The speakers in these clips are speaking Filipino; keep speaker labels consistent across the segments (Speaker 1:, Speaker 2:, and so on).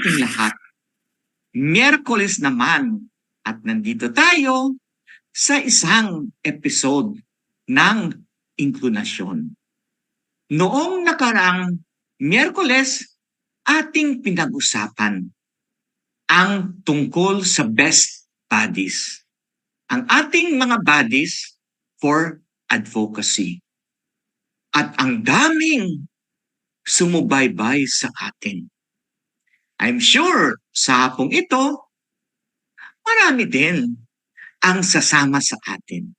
Speaker 1: ating lahat. Miyerkules naman at nandito tayo sa isang episode ng Inklunasyon. Noong nakarang Miyerkules, ating pinag-usapan ang tungkol sa best bodies. Ang ating mga bodies for advocacy. At ang daming sumubaybay sa atin. I'm sure sa hapong ito, marami din ang sasama sa atin.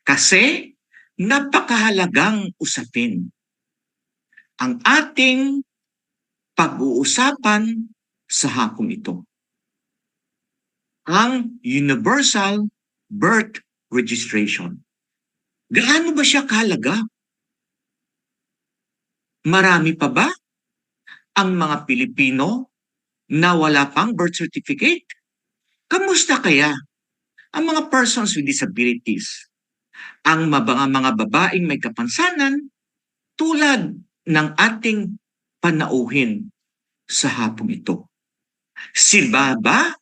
Speaker 1: Kasi napakahalagang usapin ang ating pag-uusapan sa hapong ito. Ang Universal Birth Registration. Gaano ba siya kahalaga? Marami pa ba ang mga Pilipino na wala pang birth certificate? Kamusta kaya ang mga persons with disabilities? Ang mga babaeng may kapansanan tulad ng ating panauhin sa hapong ito. Sila ba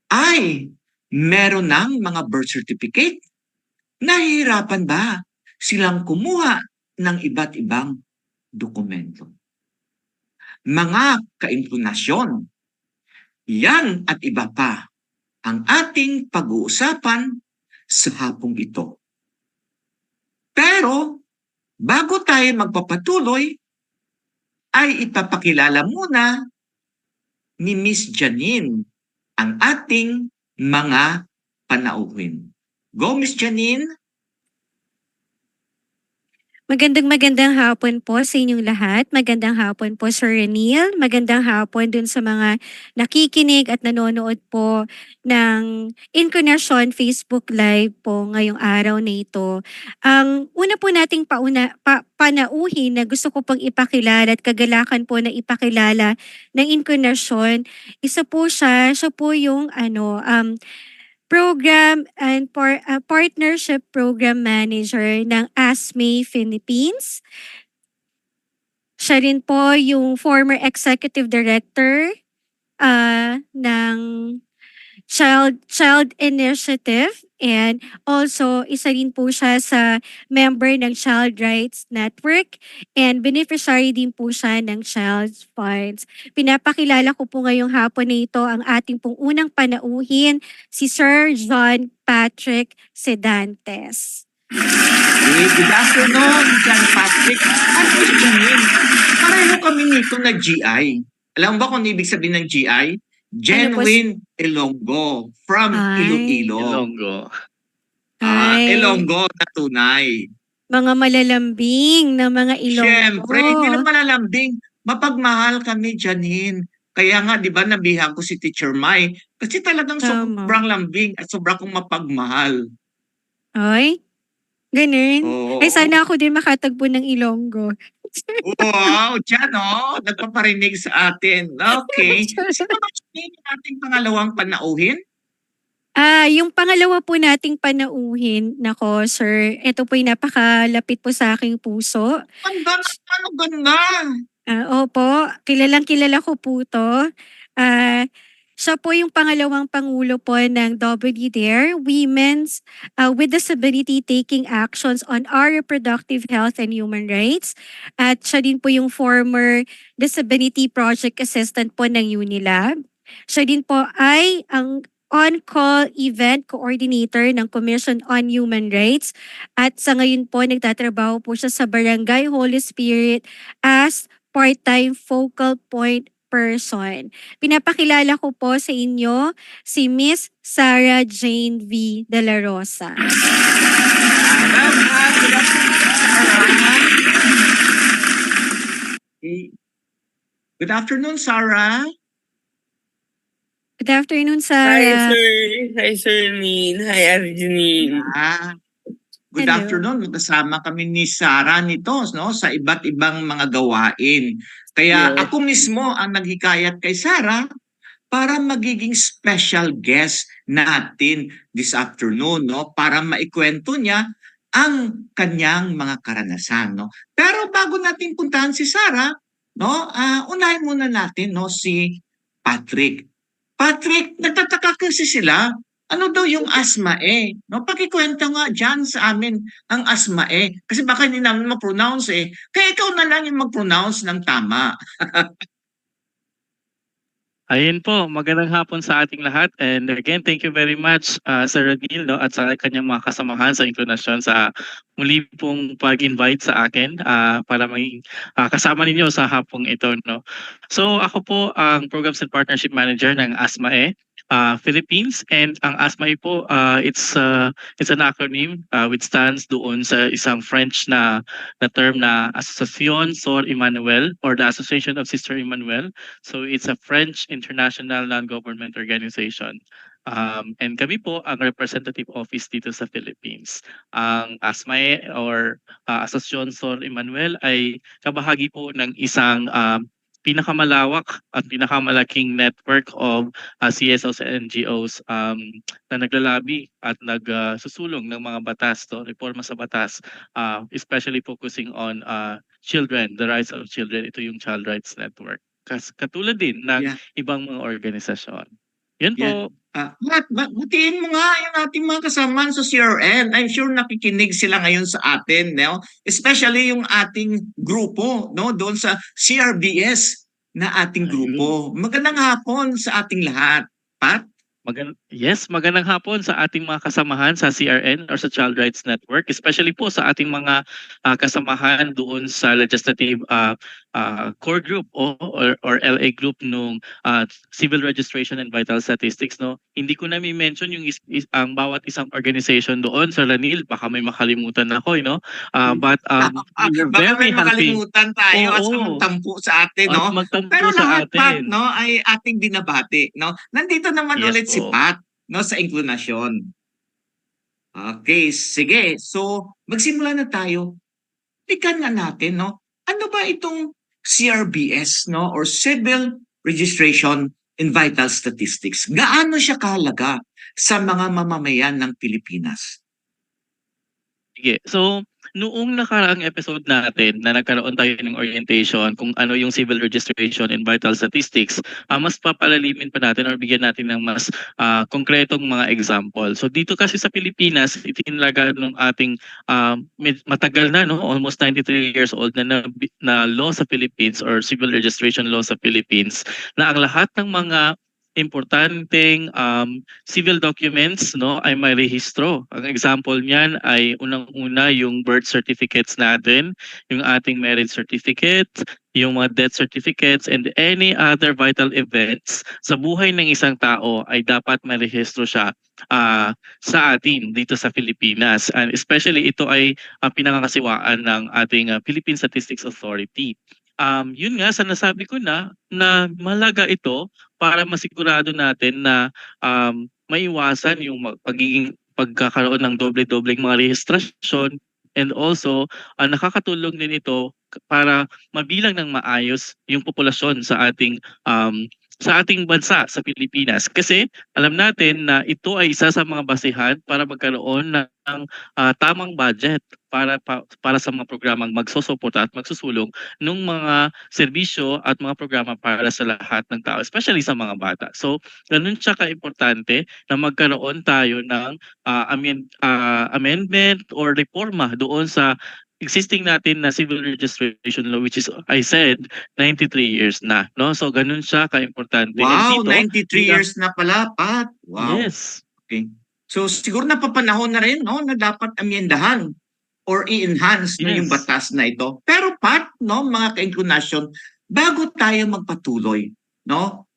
Speaker 1: ay meron ng mga birth certificate? Nahihirapan ba silang kumuha ng iba't ibang dokumento? Mga kaimplunasyon, yan at iba pa ang ating pag-uusapan sa hapong ito. Pero bago tayo magpapatuloy, ay ipapakilala muna ni Miss Janine ang ating mga panauhin. Go, Miss Janine!
Speaker 2: Magandang hapon po sa inyong lahat. Magandang hapon po Sir Renil. Magandang hapon dun sa mga nakikinig at nanonood po ng Incarnation Facebook Live po ngayong araw na ito. Ang una po nating panauhin na gusto ko pong ipakilala at kagalakan po na ipakilala ng Incarnation, isa po siya po yung Program and Partnership Program Manager ng ASME Philippines. Siya rin po yung former Executive Director ng Child Initiative, and also isa rin po siya sa member ng Child Rights Network and beneficiary din po siya ng Child's Funds. Pinapakilala ko po ngayong hapon na ito ang ating pong unang panauhin, si Sir John Patrick Sedantes.
Speaker 1: Good afternoon, John Patrick. At Miss Janine, pareho kami nito na GI. Alam mo ba kung ibig sabihin ng GI? Genuine Ilonggo from Iloilo.
Speaker 3: Ilonggo.
Speaker 1: Ilonggo na tunay.
Speaker 2: Mga malalambing na mga Ilonggo.
Speaker 1: Siyempre, hindi lang malalambing. Mapagmahal kami, Janine. Kaya nga, di ba, nabihan ko si Teacher Mai. Kasi talagang sobrang lambing at sobrang kong mapagmahal.
Speaker 2: Ay, ganun.
Speaker 1: Oo.
Speaker 2: Ay, sana ako din makatagpo ng Ilonggo.
Speaker 1: Wow, dyan nagpaparinig sa atin. Okay. Sino ba yung ating pangalawang panauhin?
Speaker 2: Yung pangalawa po nating panauhin, nako sir, ito po yung napakalapit po sa aking puso.
Speaker 1: Ano ganda?
Speaker 2: Opo, kilalang-kilala ko po to. Siya po yung pangalawang pangulo po ng WDARE, Women's with Disability Taking Actions on Our Reproductive Health and Human Rights. At siya din po yung former Disability Project Assistant po ng UNILAB. Siya din po ay ang on-call event coordinator ng Commission on Human Rights. At sa ngayon po, nagtatrabaho po siya sa Barangay Holy Spirit as part-time focal point person. Pinapakilala ko po sa inyo si Miss Sarah Jane V. De La Rosa.
Speaker 1: Good afternoon, Sarah.
Speaker 2: Good afternoon, Sarah.
Speaker 3: Hi, Sir Min. Hi, Arjunine.
Speaker 1: Good afternoon. Magkasama kami ni Sarah nito sa iba't ibang mga gawain. Kaya ako mismo ang naghikayat kay Sarah para magiging special guest natin this afternoon para maikwento niya ang kanyang mga karanasan. Pero bago natin puntahan si Sarah, unahin muna natin si Patrick. Patrick, nagtataka kasi sila, ano daw yung asthma no? Pakikwento nga diyan sa amin ang asthma kasi baka hindi namin ma-pronounce Kaya ikaw na lang yung mag-pronounce ng tama.
Speaker 4: Ayun po, magandang hapon sa ating lahat. And again, thank you very much, Sir Radil, no, at sa kanyang mga kasamahan sa inklinasyon sa muli pong pag-invite sa akin para maging kasama ninyo sa hapong ito. No? So ako po ang Programs and Partnership Manager ng ASMAE Philippines. And ang ASMAE po, it's an acronym which stands doon sa isang French na term na Association Sœur Emmanuel or the Association of Sister Emmanuel. So it's a French international non-government organization. And kami po ang representative office dito sa Philippines. Ang ASMAE or Association Sœur Emmanuel ay kabahagi po ng isang pinakamalawak at pinakamalaking network of CSOs and NGOs na naglalabi at nagsusulong ng mga batas, reforma sa batas, especially focusing on children, the rights of children. Ito yung Child Rights Network. Katulad din ng ibang mga organisasyon. Yan po.
Speaker 1: Butiin mo nga yung ating mga kasama sa CRN. I'm sure nakikinig sila ngayon sa atin, no? Especially yung ating grupo, no? Doon sa CRBS na ating grupo. Magandang hapon sa ating lahat. Pat?
Speaker 4: Magandang hapon sa ating mga kasamahan sa CRN or sa Child Rights Network, especially po sa ating mga kasamahan doon sa legislative core group or LA group nung Civil Registration and Vital Statistics. No, hindi ko na mention yung ang bawat isang organization doon sa Ranil, baka may makalimutan ako, no? But we're
Speaker 1: baka
Speaker 4: very
Speaker 1: may
Speaker 4: happy.
Speaker 1: makalimutan tayo at magtampo sa atin, no? Pero lahat Pat, no, ay ating binabati, no? Nandito naman ulit si Pat, no, sa inklinasyon. Okay, sige. So, magsimula na tayo. Tikan nga natin, no? Ano ba itong CRBS, no, or Civil Registration and Vital Statistics? Gaano siya kahalaga sa mga mamamayan ng Pilipinas?
Speaker 4: Sige. So, noong nakaraang episode natin na nagkaroon tayo ng orientation kung ano yung Civil Registration and Vital Statistics, mas papalalimin pa natin or bigyan natin ng mas konkretong mga example. So dito kasi sa Pilipinas, itinalaga ng ating matagal na, no, almost 93 years old na law sa Philippines or Civil Registration law sa Philippines na ang lahat ng mga importanteng civil documents, no, ay may rehistro. Ang example niyan ay unang-una yung birth certificates natin, yung ating marriage certificate, yung mga death certificates, and any other vital events sa buhay ng isang tao ay dapat may rehistro siya sa atin dito sa Pilipinas. And especially ito ay pinangangasiwaan ng ating Philippine Statistics Authority. Yun nga, sa nasabi ko na mahalaga ito para masigurado natin na maiwasan yung pagkakaroon ng doble-dobleng mga rehistrasyon, and also nakakatulong din ito para mabilang ng maayos yung populasyon sa ating bansa sa Pilipinas. Kasi alam natin na ito ay isa sa mga basihan para magkaroon ng tamang budget para sa mga programang magsusuporta at magsusulong ng mga serbisyo at mga programa para sa lahat ng tao, especially sa mga bata. So, ganun siya ka-importante na magkaroon tayo ng amendment or reforma doon sa existing natin na civil registration law, which is, I said, 93 years na. No? So, ganun siya ka-importante.
Speaker 1: Wow, dito, 93 years na pala, Pat. Wow.
Speaker 4: Yes.
Speaker 1: Okay. So, siguro napapanahon na rin, no, na dapat amyendahan or i-enhance no, yung batas na ito. Pero Pat, no, mga ka-inclinasyon, bago tayo magpatuloy, no,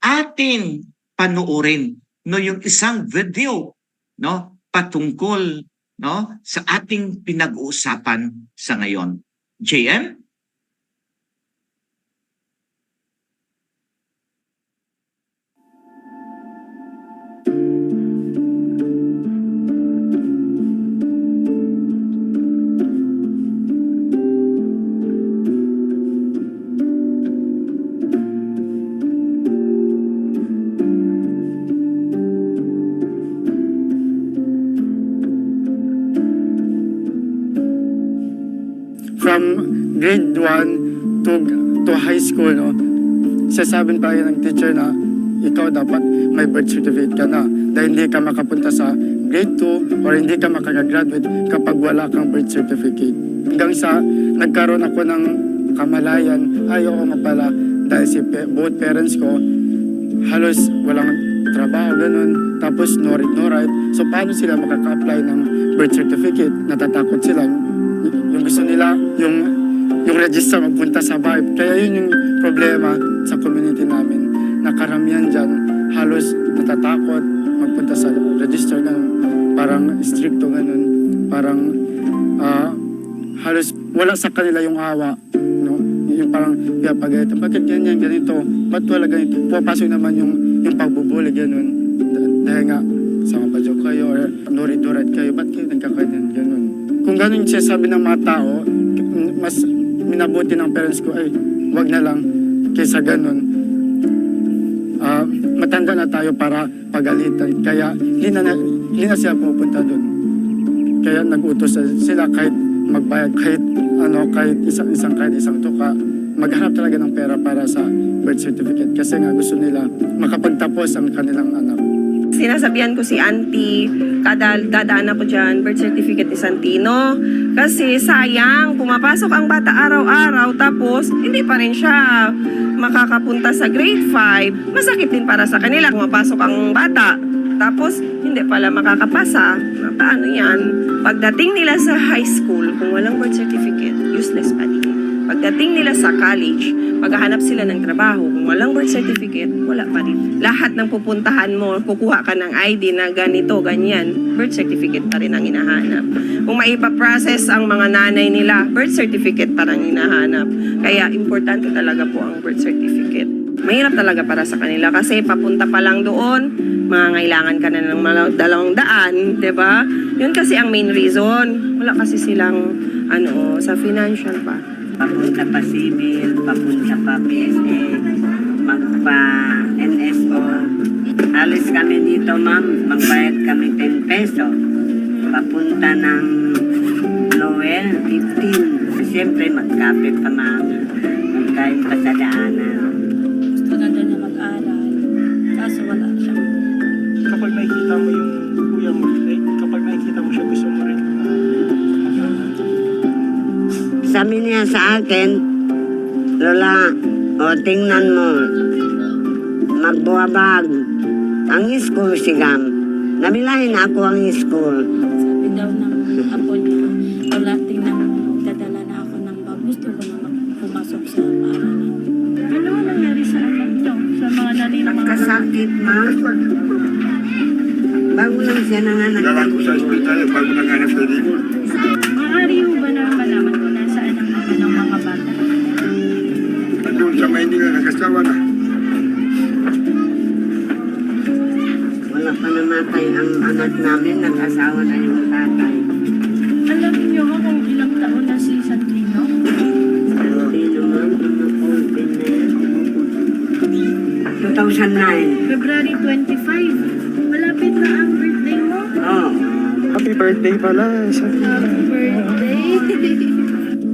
Speaker 1: atin panoorin no, yung isang video, no, patungkol no, sa ating pinag-uusapan sa ngayon. JM?
Speaker 3: From grade 1 to high school, no,
Speaker 5: sasabihin pa ng teacher na ikaw dapat may birth certificate ka na dahil hindi ka makapunta sa grade 2 or hindi ka makakagraduate kapag wala kang birth certificate. Hanggang sa nagkaroon ako ng kamalayan, ayoko nga pala dahil both parents ko halos walang trabaho, ganun. Tapos no read, no write. So paano sila makaka-apply ng birth certificate? Natatakot sila. Yung gusto nila, yung register magpunta sa bahay. Kaya yun yung problema sa community namin. Nakaramihan dyan, halos natatakot magpunta sa register, ganun. Parang stricto, ganun. Parang halos wala sa kanila yung awa. No? Yung parang pagalitan, bakit ganyan, ganito? Ba't wala ganito? Papasok naman yung pagbubuli, ganun. Dahil nga, sama pa joke kayo or nuri-durat kayo, ba't kayo nagkakainin, ganun. Kung ganun siya sabi ng mga tao, mas minabuti ng parents ko, ay, wag na lang kaysa ganun. Matanda na tayo para pagalitan. Kaya hindi na sila pupunta doon. Kaya nag-utos sila kahit magbayad, kahit isang tuka, maghanap talaga ng pera para sa birth certificate. Kasi nga gusto nila makapagtapos ang kanilang anak.
Speaker 6: Sinasabihan ko si auntie, kada dadaan ako dyan, birth certificate ni Santino. Kasi sayang, pumapasok ang bata araw-araw, tapos hindi pa rin siya makakapunta sa grade 5. Masakit din para sa kanila, pumapasok ang bata, tapos hindi pala makakapasa. Paano yan? Pagdating nila sa high school, kung walang birth certificate, useless pa din. Pagdating nila sa college, maghahanap sila ng trabaho. Kung walang birth certificate, wala pa rin. Lahat ng pupuntahan mo, kukuha ka ng ID na ganito, ganyan, birth certificate pa rin ang hinahanap. Kung maipaprocess ang mga nanay nila, birth certificate pa rin hinahanap. Kaya importante talaga po ang birth certificate. Mahirap talaga para sa kanila kasi papunta pa lang doon, mangangailangan ka na ng mga 200, di ba? Yun kasi ang main reason. Wala kasi silang sa financial pa.
Speaker 7: Papunta pa civil, papunta pa PSA, magpa-NSO. Alis kami dito, ma'am, magbayad kami 10 peso. Papunta ng Noel, 15. Siyempre, magkape pa, ma'am. Magkain pa sa daanan.
Speaker 8: Gusto na doon na mag-aral. Kaso wala siya.
Speaker 9: Kapag nakikita mo yung kuya mo, kapag nakikita mo siya, gusto mo rin mag-aral.
Speaker 7: Sabi niya sa akin, Lola, tingnan mo, magbuwabag ang school sigam. Nabilahin ako ang school.
Speaker 8: Sabi daw ng apo niya, Lola, tingnan mo, dadala na ako ng bag. Gusto ko na pumasok sa paaralan. Ano nangyari sa anak niyo? Sa mga
Speaker 7: Nagkasakit, ma. Bago lang siya nanganak.
Speaker 10: Dalang ko sa hospital, bago nanganak sa Digol.
Speaker 8: Maaari ho ba na malaman ko nasaan ang mga ng mga bata?
Speaker 10: Doon sa Maynila, nag-asawa na.
Speaker 7: Wala pa namatay ang anak namin, nag-asawa na yung tatay.
Speaker 8: Alam niyo ho kung ilang taon na si Santino?
Speaker 7: Hindi naman, na-open na yan. 2009.
Speaker 8: February 25. Malapit na ang birthday mo.
Speaker 7: Oh.
Speaker 9: Happy birthday pala.
Speaker 8: Happy birthday.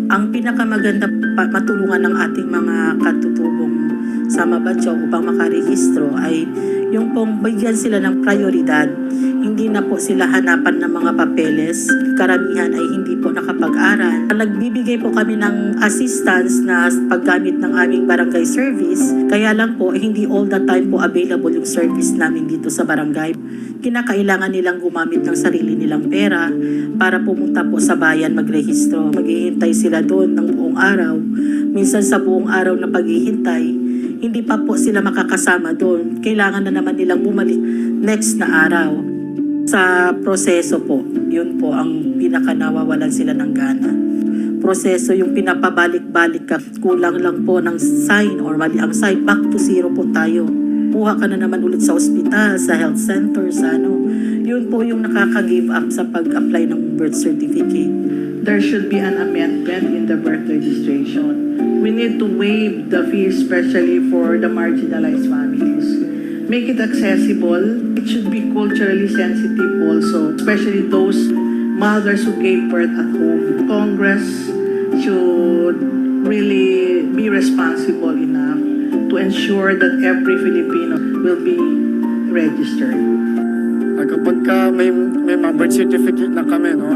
Speaker 11: Ang pinakamaganda matulungan ng ating mga katutubong sa Mabatyaw upang makarehistro ay yung pong bigyan sila ng prioridad. Hindi na po sila hanapan ng mga papeles. Karamihan ay hindi po nakapag-aral. Nagbibigay po kami ng assistance na paggamit ng aming barangay service. Kaya lang po, hindi all the time po available yung service namin dito sa barangay. Kinakailangan nilang gumamit ng sarili nilang pera para pumunta po sa bayan magrehistro. Maghihintay sila doon ng buong araw. Minsan sa buong araw na paghihintay, hindi pa po sila makakasama doon. Kailangan na naman nilang bumalik next na araw. Sa proseso po, yun po ang pinakanawawalan sila ng gana. Proseso yung pinapabalik-balik ka, kulang lang po ng sign or mali ang sign, back to zero po tayo. Puha ka na naman ulit sa ospital, sa health center, sa Yun po yung nakaka-give up sa pag-apply ng birth certificate.
Speaker 12: There should be an amendment in the birth registration. We need to waive the fee, especially for the marginalized families. Make it accessible. It should be culturally sensitive also, especially those mothers who gave birth at home. Congress should really be responsible enough to ensure that every Filipino will be registered.
Speaker 5: Kapag may mga birth certificate na kami, no,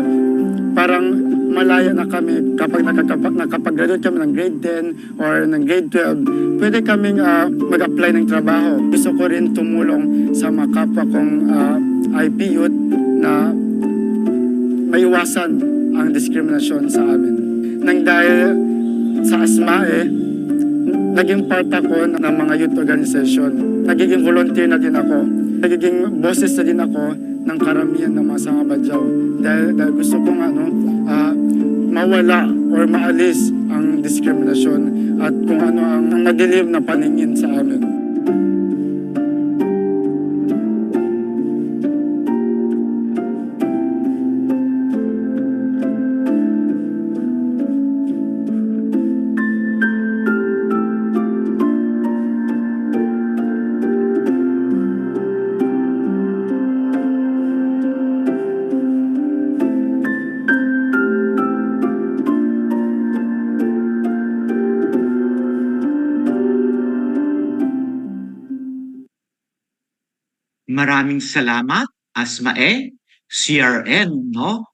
Speaker 5: parang malaya na kami kapag nakapag-graduate kami ng grade 10 or ng grade 12, pwede kaming mag-apply ng trabaho. Gusto ko rin tumulong sa mga kapwa kong IP youth na maiwasan ang diskriminasyon sa amin. Nang dahil sa ASMAE, naging part ako ng mga youth organization. Nagiging volunteer na din ako. Nagiging boses na din ako ng karamihan ng mga Sangabadyaw. Dahil gusto kong mawala or maalis ang diskriminasyon at kung ano ang madilim na paningin sa amin.
Speaker 1: Maraming salamat, ASMAE, CRN, no?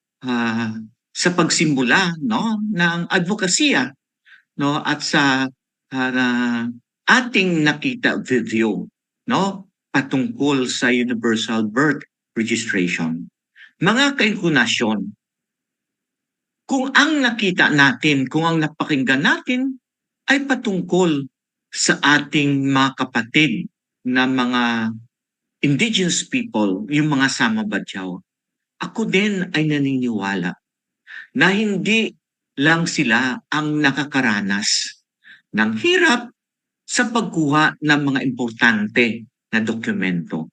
Speaker 1: Sa pagsimula, no, ng advokasya, no, at sa ating nakita video, no, patungkol sa Universal Birth Registration. Mga kainkunasyon, kung ang nakita natin, kung ang napakinggan natin ay patungkol sa ating mga kapatid na mga indigenous people, yung mga Sama-Badyaw, ako din ay naniniwala na hindi lang sila ang nakakaranas ng hirap sa pagkuha ng mga importante na dokumento.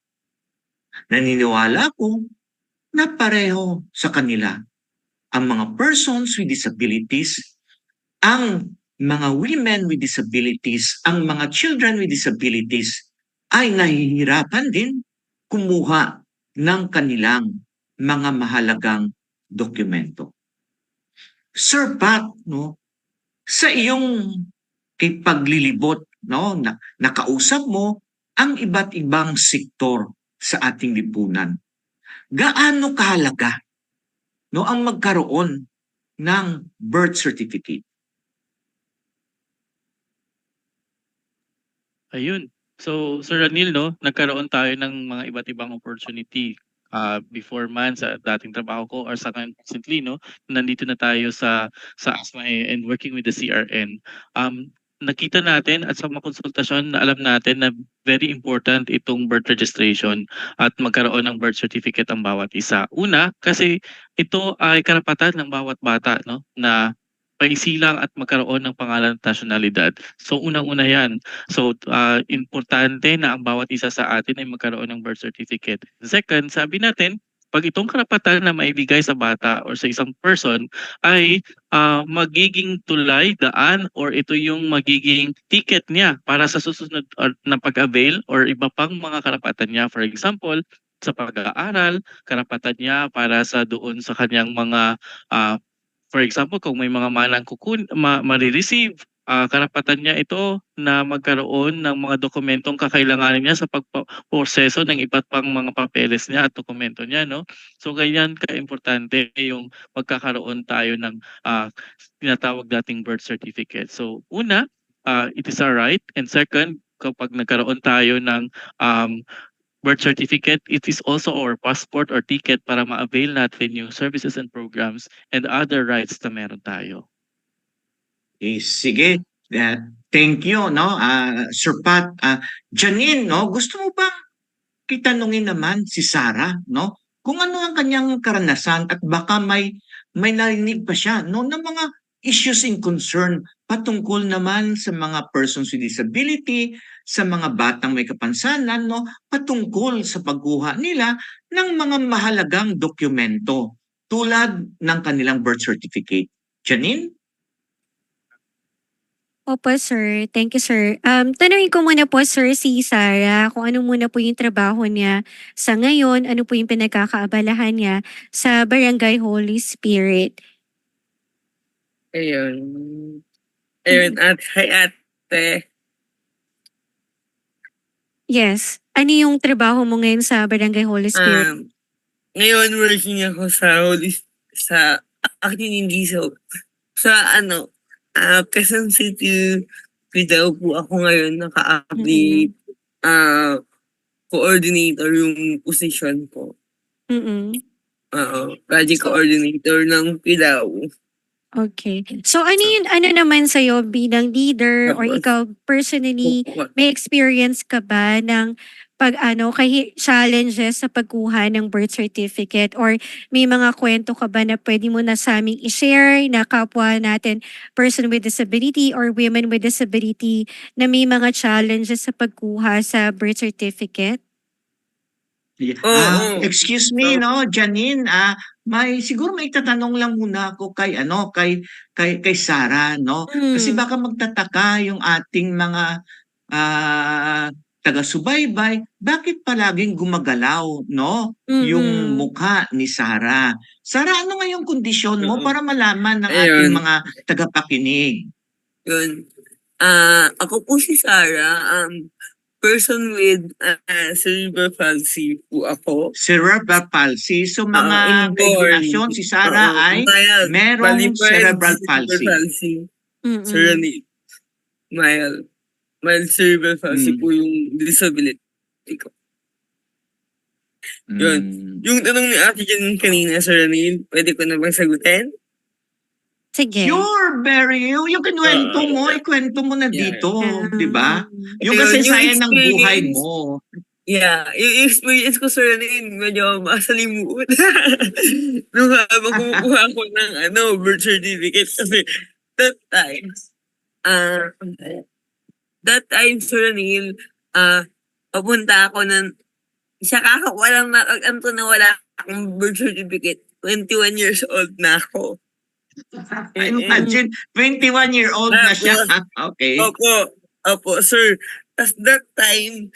Speaker 1: Naniniwala ako na pareho sa kanila ang mga persons with disabilities, ang mga women with disabilities, ang mga children with disabilities ay nahihirapan din kumuha ng kanilang mga mahalagang dokumento. Sir Pat, no, sa iyong paglilibot, no, nakausap mo ang iba't ibang sektor sa ating lipunan. Gaano kahalaga, no, ang magkaroon ng birth certificate?
Speaker 4: Ayun. So, Sir Ranil, no, nagkaroon tayo ng mga iba't ibang opportunity before man sa dating trabaho ko or sa recently, no, nandito na tayo sa ASMAE and working with the CRN. Nakita natin at sa mga konsultasyon na alam natin na very important itong birth registration at magkaroon ng birth certificate ang bawat isa. Una, kasi ito ay karapatan ng bawat bata, no, na paisilang at magkaroon ng pangalan at nasyonalidad. So unang-una yan. So importante na ang bawat isa sa atin ay magkaroon ng birth certificate. Second, sabi natin, pag itong karapatan na maibigay sa bata or sa isang person ay magiging tulay, daan, or ito yung magiging ticket niya para sa susunod na pag-avail or iba pang mga karapatan niya. For example, sa pag-aaral, karapatan niya para sa doon sa kanyang mga for example, kung may mga manang marireceive, karapatan niya ito na magkaroon ng mga dokumentong kakailanganin niya sa pagproseso ng iba't pang mga papeles niya at dokumento niya, no? So ganyan ka-importante yung magkakaroon tayo ng tinatawag nating birth certificate. So una, it is a right, and second, kapag nagkaroon tayo ng birth certificate, it is also our passport or ticket para ma-avail natin yung services and programs and other rights na meron tayo.
Speaker 1: Sige. Thank you, no, Sir Pat. Janine, no, gusto mo bang kitanungin naman si Sarah, no, kung ano ang kanyang karanasan at baka may narinig pa siya, no, ng mga issues in concern patungkol naman sa mga persons with disability, sa mga batang may kapansanan, no, patungkol sa pagkuha nila ng mga mahalagang dokumento tulad ng kanilang birth certificate. Janine?
Speaker 2: Opo, sir. Thank you, sir. Tanungin ko muna po, sir, si Sarah, kung ano muna po yung trabaho niya sa ngayon, ano po yung pinagkakaabalahan niya sa Barangay Holy Spirit.
Speaker 3: Ayun. Ayun, hi ate.
Speaker 2: Yes. Ano yung trabaho mo ngayon sa Barangay Holy Spirit?
Speaker 3: Ngayon working ako actually hindi sa Quezon City daw po ako ngayon naka-update coordinator yung position ko.
Speaker 2: Mm-mm.
Speaker 3: Project coordinator ng PIDAO.
Speaker 2: Okay. So ano naman sa'yo bilang leader or
Speaker 3: Tapos,
Speaker 2: ikaw personally, may experience ka ba ng challenges sa pagkuha ng birth certificate or may mga kwento ka ba na pwede mo na sa aming i-share na kapwa natin person with disability or women with disability na may mga challenges sa pagkuha sa birth certificate?
Speaker 1: Excuse me, no, Janine, siguro may tatanong lang muna ako kay Sarah, no? Kasi baka magtataka yung ating mga taga-subaybay, bakit palaging gumagalaw, no? Yung mukha ni Sarah. Sarah, ano nga yung kondisyon mo para malaman ng ating
Speaker 3: Ayun.
Speaker 1: mga tagapakinig?
Speaker 3: Yun. Ako po si Sarah, person with cerebral palsy po ako.
Speaker 1: Cerebral palsy. So mga
Speaker 3: inborn.
Speaker 1: kaigunasyon, si Sarah ay merong cerebral palsy.
Speaker 3: Sir Ranil. Mild cerebral palsy po yung disability ko. Yun. Yung tanong ni Ate Jan kanina, Sir Ranil, pwede ko na bang sagutin?
Speaker 2: Sige.
Speaker 1: Sure, Barry. Yung ikwento mo na dito, di ba? Yung
Speaker 3: Ayun,
Speaker 1: kasaysayan ng buhay
Speaker 3: experience.
Speaker 1: mo.
Speaker 3: Yeah, yung experience ko, Sir Ranil, medyo masalimuot. Nung habang kumukuha ako ng birth certificate kasi that time, Sir Ranil, papunta ako sa kakawalang nakag-anto na wala akong birth certificate. 21 years old na ako.
Speaker 1: Imagine, 21-year-old na siya. Okay.
Speaker 3: Opo, sir. Tapos that time,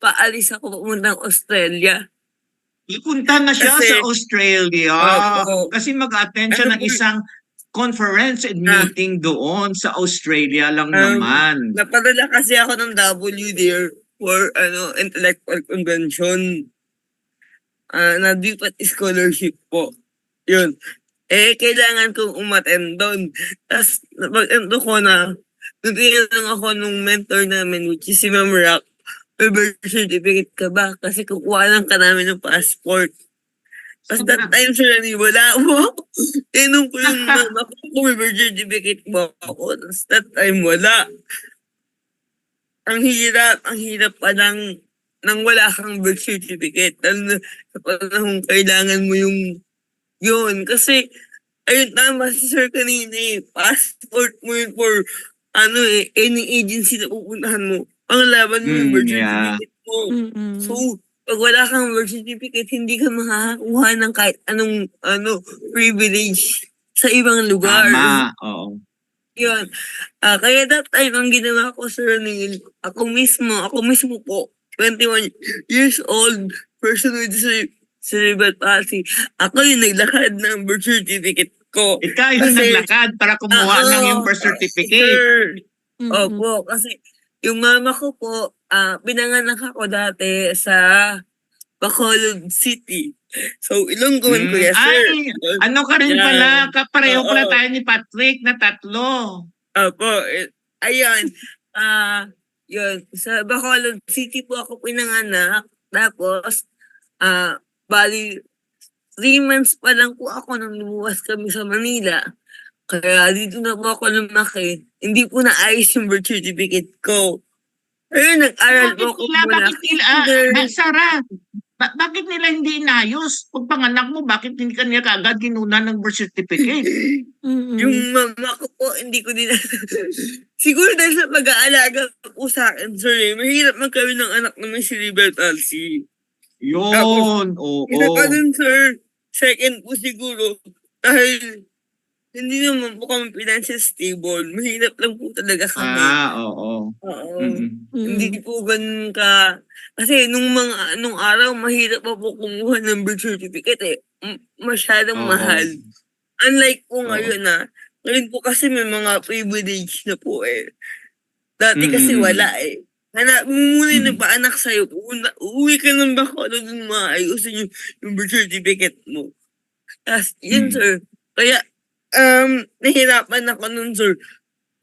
Speaker 3: paalis ako papuntang Australia.
Speaker 1: Ipunta na siya
Speaker 3: Kasi-
Speaker 1: sa Australia.
Speaker 3: Opo.
Speaker 1: Kasi mag-attend siya ng isang conference and meeting doon sa Australia lang naman.
Speaker 3: Napadala kasi ako ng W there for intellectual convention. Na DPAT scholarship po. Yun. Kailangan kong umattend doon. Tapos, napag-endo ko na, nagtingin lang ako nung mentor namin, which is si Ma'am Rock, may birth certificate ka ba? Kasi kukuha lang ka namin ng passport. Tapos that time, Sir Ranil, wala mo. Tinong ko yung mama ko kung may birth certificate mo ako. Tapos that time, wala. Ang hirap pa nang wala kang birth certificate. Lalo na sa panahon kailangan mo yun. Kasi, ayun tama si Sir kanina passport mo yun for any agency na pupuntahan mo. Ang laban mo yung birth certificate mo. So, pag wala kang birth certificate, hindi ka makakakuha ng kahit anong privilege sa ibang lugar.
Speaker 1: Tama, oo.
Speaker 3: Yun. Kaya that time, ang ginawa ko, Sir Ranil, ako mismo po, 21 years old, person with cerebral palsy. Ako yung naglakad ng birth certificate ko.
Speaker 1: Ikaw yung naglakad para kumuha ng yung birth certificate.
Speaker 3: Sir. Opo, kasi yung mama ko po, pinanganak ako dati sa Bacolod City. So, Ilonggo man ko yan, sir.
Speaker 1: Ano ka rin pala, pareho pala
Speaker 3: Oo.
Speaker 1: tayo ni Patrick na 3.
Speaker 3: Opo, ayun. Yun, sa Bacolod City po ako pinanganak. Tapos, bali, 3 months pa lang po ako nung lumuwas kami sa Manila. Kaya dito na po ako lumaki. Hindi po naayos yung birth certificate ko. Ayun, nag-aral po ako muna.
Speaker 1: Sarah, bakit nila hindi inayos? Pag panganak mo, bakit hindi ka nila kaagad ginuna ng birth certificate?
Speaker 3: Yung mama ko po, hindi ko din siguro dahil sa pag-aalaga po sa akin, sir, mahirap magkaroon ng anak na may cerebral palsy.
Speaker 1: Yun, oo.
Speaker 3: Isa pa dun, sir, second po siguro, dahil hindi naman po kami financial stable. Mahirap lang po talaga kami.
Speaker 1: Oo.
Speaker 3: Oo. Hindi po ganun ka. Kasi nung araw, mahirap pa po kumuha ng birth certificate masyadong
Speaker 1: Oo.
Speaker 3: mahal. Unlike po
Speaker 1: Oo.
Speaker 3: ngayon ngayon po kasi may mga privilege na po Dati kasi wala hanapin mo muna yung
Speaker 1: Mm.
Speaker 3: nagpaanak sa'yo. Uuwi ka ng Bacolod dun maayusin yung birth certificate mo. Tapos, yun,
Speaker 1: Mm.
Speaker 3: sir. Kaya, nahirapan ako nun, sir.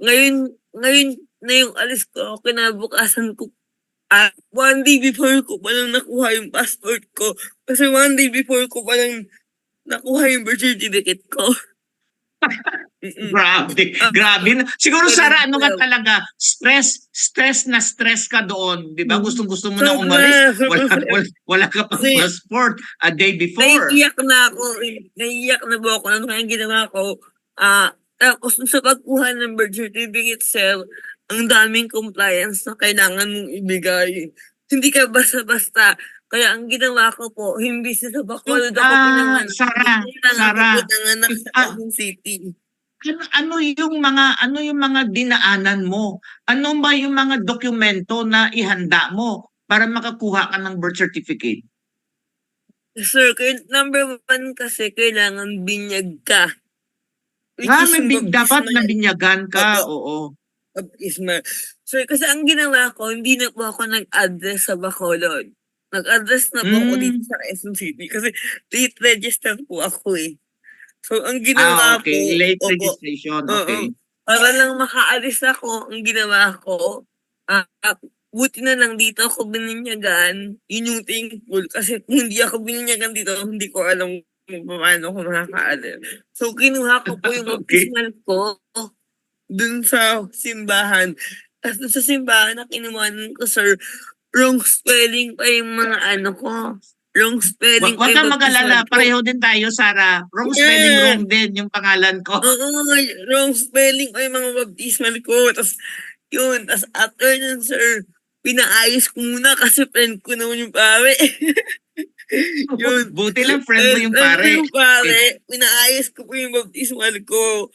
Speaker 3: Ngayon na yung alis ko, kinabukasan ko, 1 day before ko palang nakuha yung passport ko. Kasi 1 day before ko palang nakuha yung birth certificate ko.
Speaker 1: Grabe,
Speaker 3: Ah,
Speaker 1: grabe. Siguro Sara, ano ka
Speaker 3: Correct.
Speaker 1: talaga? Stress ka doon, 'di ba? Gustong-gusto mo na
Speaker 3: Sobra,
Speaker 1: umalis.
Speaker 3: sobra,
Speaker 1: Wala,
Speaker 3: sir.
Speaker 1: wala ka pang
Speaker 3: Kasi-
Speaker 1: passport a day before.
Speaker 3: Naiiyak na ako. Naiiyak na po ako. Ano kaya ang ginawa ko? Tapos sa pagkuha ng birth certificate, sir, ang daming compliance na kailangan mong ibigay. Hindi ka basta-basta. Kaya ang ginawa ko po, imbis na sa Bacolod ako pinanganak.
Speaker 1: Sara,
Speaker 3: Kailangan
Speaker 1: Sara,
Speaker 3: ako pinanganak sa
Speaker 1: ah,
Speaker 3: Quezon City.
Speaker 1: ano yung mga dinaanan mo? Ano ba yung mga dokumento na ihanda mo para makakuha ka ng birth certificate?
Speaker 3: Sir, number 1 kasi kailangan binyag ka. Which
Speaker 1: Nga,
Speaker 3: is
Speaker 1: dapat
Speaker 3: baptismal.
Speaker 1: nabinyagan ka,
Speaker 3: Opo.
Speaker 1: oo.
Speaker 3: Baptismal. So, kasi ang ginawa ko, hindi na po ako nag-address sa Bacolod. Nag-address na po ako dito sa Quezon City kasi late register po ako eh. So, ang ginawa
Speaker 1: Okay.
Speaker 3: ko,
Speaker 1: Late
Speaker 3: opo,
Speaker 1: registration,
Speaker 3: oo,
Speaker 1: okay.
Speaker 3: para lang makaalis ako, ang ginawa ko, buti na lang dito ako bininyagan, yun yung thankful. Kasi kung hindi ako bininyagan dito, hindi ko alam kung paano ako makakaalis. So, kinuha ko po yung
Speaker 1: Okay.
Speaker 3: baptismal ko dun sa simbahan. Tapos dun sa simbahan na kinuhanan ko, sir, wrong spelling pa yung mga ano ko. Wrong spelling
Speaker 1: Huwag
Speaker 3: pa yung
Speaker 1: kang mag-alala,
Speaker 3: baptismal ko.
Speaker 1: pareho din tayo, Sara. Wrong spelling, wrong din yung pangalan ko.
Speaker 3: Oo, wrong spelling pa yung mga baptismal ko. Tapos, yun. Tapos after nun, sir, pinaayos ko muna kasi friend ko naman yung pare. Yun.
Speaker 1: Buti lang friend mo yung
Speaker 3: Friend ko
Speaker 1: pare.
Speaker 3: yung pare. Pinaayos ko po yung baptismal ko.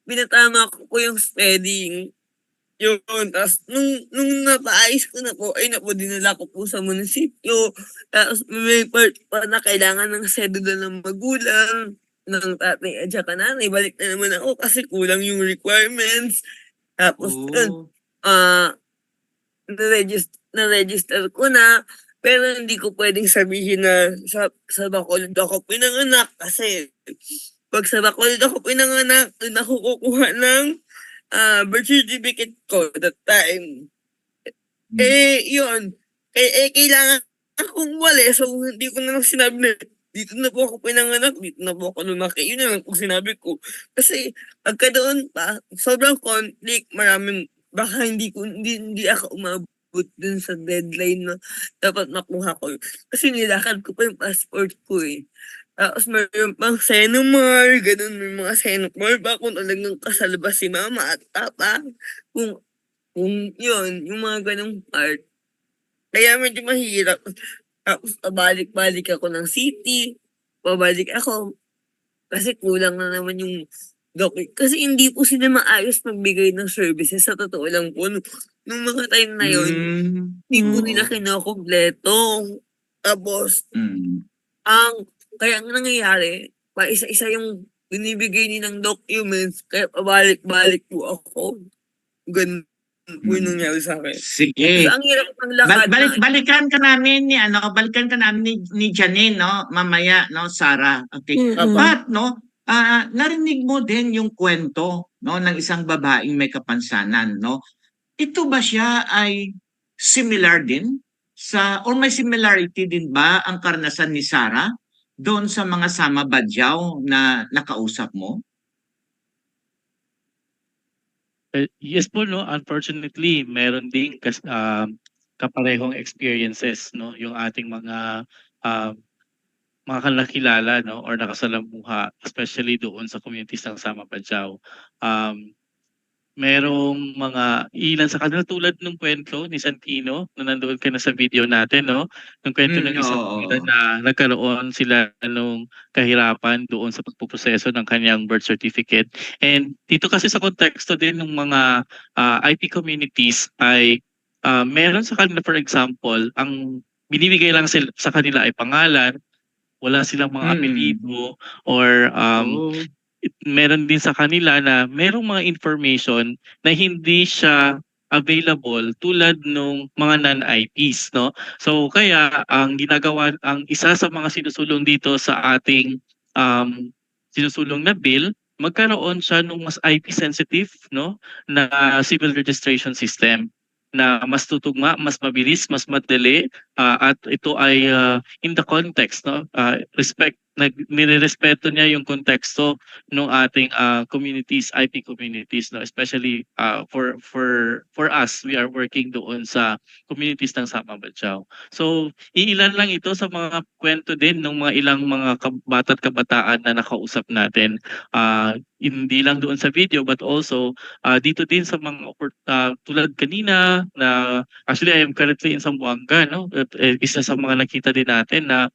Speaker 3: Pinatama ko po yung spelling. Yun. Tapos, nung napaayos ko na po, ay napo, dinala ko po sa munisipyo. Tapos, may part pa na kailangan ng sedula ng magulang, ng tatay at saka nanay. Balik na naman ako kasi kulang yung requirements. Tapos, yun,
Speaker 1: Oh.
Speaker 3: na-register ko na. Pero hindi ko pwedeng sabihin na sa Bacolod ako pinanganak kasi pag sa Bacolod ako pinanganak, doon ako kukuha ng birth certificate ko that time. Yun. Kailangan akong wali. So, hindi ko na lang sinabi na dito na po ako pinanganak, dito na po ako lumaki. Yun na lang kung sinabi ko. Kasi, pagka doon pa, sobrang conflict, maraming, baka hindi ako umabot dun sa deadline na dapat makuha ko. Kasi nilakad ko pa yung passport ko eh. Tapos mayroon pang Senomar, ganun, may mga Senomar ba kung talagang kasal ba si mama at papa. Kung yun, yung mga ganung part. Kaya medyo mahirap. Tapos pabalik-balik ako ng city. Pabalik ako. Kasi kulang na naman yung kasi hindi po sila maayos magbigay ng services. Sa totoo lang po, nung mga time na yun, hindi po nila kinokompleto. Tapos, kaya ang nangyayari, pa isa-isa yung binibigay nilang documents, kaya pabalik-balik po ako. Ganun po yung nangyari sa akin.
Speaker 1: Sige.
Speaker 3: So, ang hirap ng lakad
Speaker 1: Balikan ka namin ni Janine, no? Mamaya, no, Sara. Okay. But, no, narinig mo din yung kwento, no, ng isang babaeng may kapansanan, no? Ito ba siya ay similar din or may similarity din ba ang karanasan ni Sara doon sa mga Sama Badyaw na nakausap mo?
Speaker 4: Yes po, no, unfortunately meron ding kaparehong experiences, no, yung ating mga kalakilala, no, or nakasalamuha, especially doon sa communities ng Sama Badyaw. Merong mga ilan sa kanila tulad ng kwento ni Santino na nandoon ka na sa video natin, no? Yung kwento ng isang kanila na nagkaroon sila ng kahirapan doon sa pagpuproseso ng kanyang birth certificate. And dito kasi sa konteksto din ng mga IP communities ay meron sa kanila, for example, ang binibigay lang sa kanila ay pangalan, wala silang mga apelyido or meron din sa kanila na merong mga information na hindi siya available tulad nung mga non-IPs, no? So kaya ang isa sa mga sinusulong dito sa ating sinusulong na bill, magkaroon siya ng mas IP sensitive, no, na civil registration system na mas tutugma, mas mabilis, mas madali, at ito ay in the context, no, nirerespeto niya yung konteksto ng ating communities, IP communities, no, especially for us, we are working doon sa communities ng Sama Bagyao. So iilan lang ito sa mga kwento din ng mga ilang mga bata't kabataan na nakausap natin, hindi lang doon sa video but also dito din sa mga tulad kanina na actually I am currently in Zamboanga, no? At, isa sa mga nakita din natin na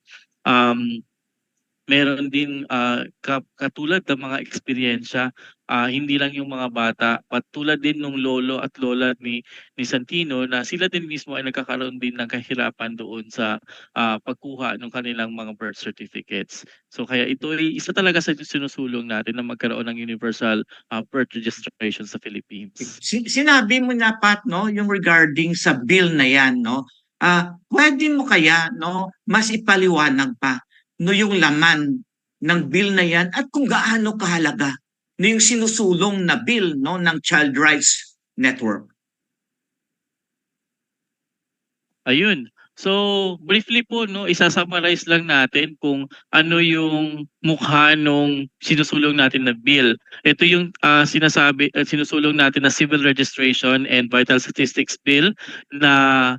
Speaker 4: meron din katulad ng mga eksperyensya, hindi lang yung mga bata, tulad din ng lolo at lola ni Santino na sila din mismo ay nagkakaroon din ng kahirapan doon sa pagkuha ng kanilang mga birth certificates. So kaya ito ay isa talaga sa sinusulong natin na magkaroon ng universal birth registration sa Philippines.
Speaker 1: Sinabi mo na, Pat, no, yung regarding sa bill na yan, no? Pwede mo kaya, no, mas ipaliwanag pa no yung laman ng bill na yan at kung gaano kahalaga no yung sinusulong na bill, no, ng Child Rights Network.
Speaker 4: Ayun. So briefly po, no, isa-summarize lang natin kung ano yung mukha nung sinusulong natin na bill. Ito yung sinusulong natin na Civil Registration and Vital Statistics Bill na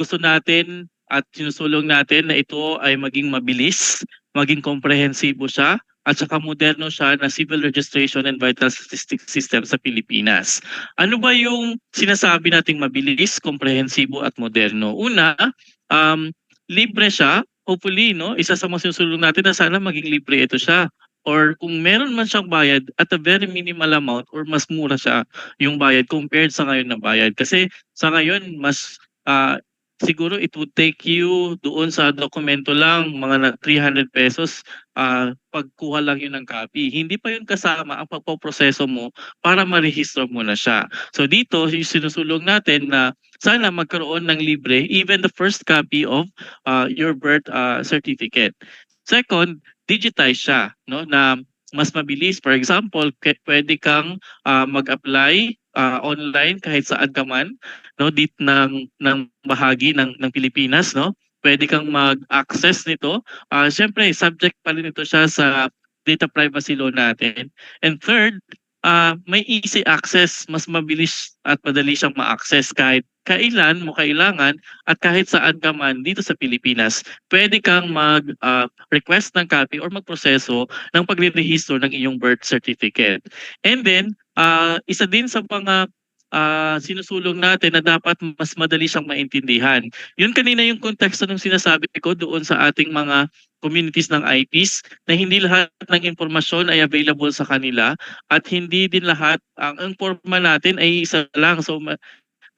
Speaker 4: gusto natin at sinusulong natin na ito ay maging mabilis, maging komprehensibo siya, at saka moderno siya na Civil Registration and Vital Statistics System sa Pilipinas. Ano ba yung sinasabi nating mabilis, komprehensibo at moderno? Una, libre siya. Hopefully, no, isa sa mga sinusulong natin na sana maging libre ito siya. Or kung meron man siyang bayad at a very minimal amount or mas mura siya yung bayad compared sa ngayon na bayad. Kasi sa ngayon, mas siguro it would take you doon sa dokumento lang mga 300 pesos pagkuha lang yun ng copy. Hindi pa yun kasama ang pagpoproseso mo para marehistro mo na siya. So dito sinusulong natin na sana magkaroon ng libre even the first copy of your birth certificate. Second, digitize siya, no, na mas mabilis. For example, pwede kang mag-apply online kahit saan ka man, no, dito ng bahagi ng Pilipinas, no. Pwede kang mag-access nito. Syempre subject pa rin ito siya sa data privacy law natin. And third, may easy access, mas mabilis at madali siyang ma-access kahit kailan mo kailangan at kahit saan ka man dito sa Pilipinas. Pwede kang mag-request ng copy or magproseso ng pagre-rehisto ng iyong birth certificate. And then, isa din sa mga sinusulong natin na dapat mas madali siyang maintindihan. Yun kanina yung konteksto ng sinasabi ko doon sa ating mga communities ng IPs na hindi lahat ng impormasyon ay available sa kanila at hindi din lahat ang informa natin ay isa lang. So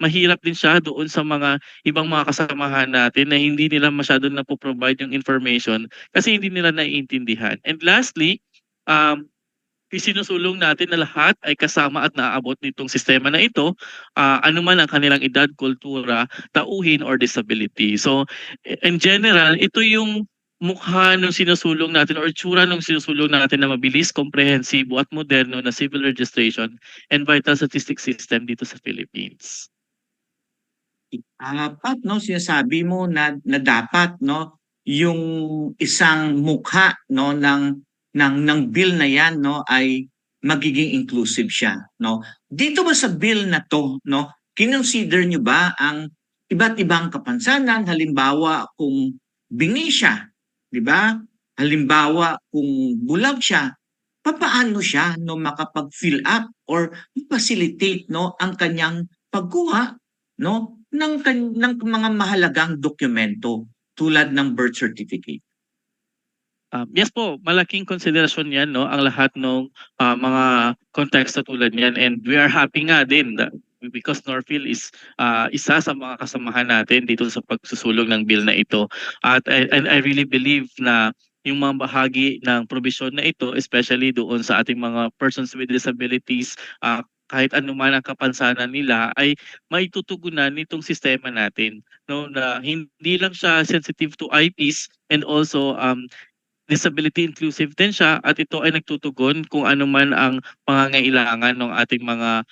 Speaker 4: mahirap din siya doon sa mga ibang mga kasamahan natin na hindi nila masyado na po-provide yung information kasi hindi nila naiintindihan. And lastly, isinusulong natin na lahat ay kasama at naaabot nitong sistema na ito, anuman ang kanilang edad, kultura, tauhin or disability. So in general, ito yung mukha ng sinusulong natin or itsura ng sinusulong natin na mabilis, komprehensibo at moderno na civil registration and vital statistics system dito sa Philippines.
Speaker 1: Pat, no, sinasabi mo na dapat, no, yung isang mukha, no, ng bill na yan, no, ay magiging inclusive siya, no. Dito ba sa bill na to, no, kinonsider nyo ba ang iba't ibang kapansanan, halimbawa kung bingi siya, di ba? Halimbawa kung bulag siya, papaano siya, no, makapag-fill up or facilitate, no, ang kanyang pagkuha, no, ng mga mahalagang dokumento tulad ng birth certificate.
Speaker 4: Yes po, malaking konsiderasyon yan, no, ang lahat ng mga konteksto tulad niyan, and we are happy nga din because Norphil is isa sa mga kasamahan natin dito sa pagsusulong ng bill na ito. At I really believe na yung mga bahagi ng probisyon na ito, especially doon sa ating mga persons with disabilities, kahit anuman ang kapansanan nila ay maitutugunan nitong sistema natin, no, na hindi lang siya sensitive to IPs and also disability inclusive din siya, at ito ay nagtutugon kung ano man ang pangangailangan ng ating mga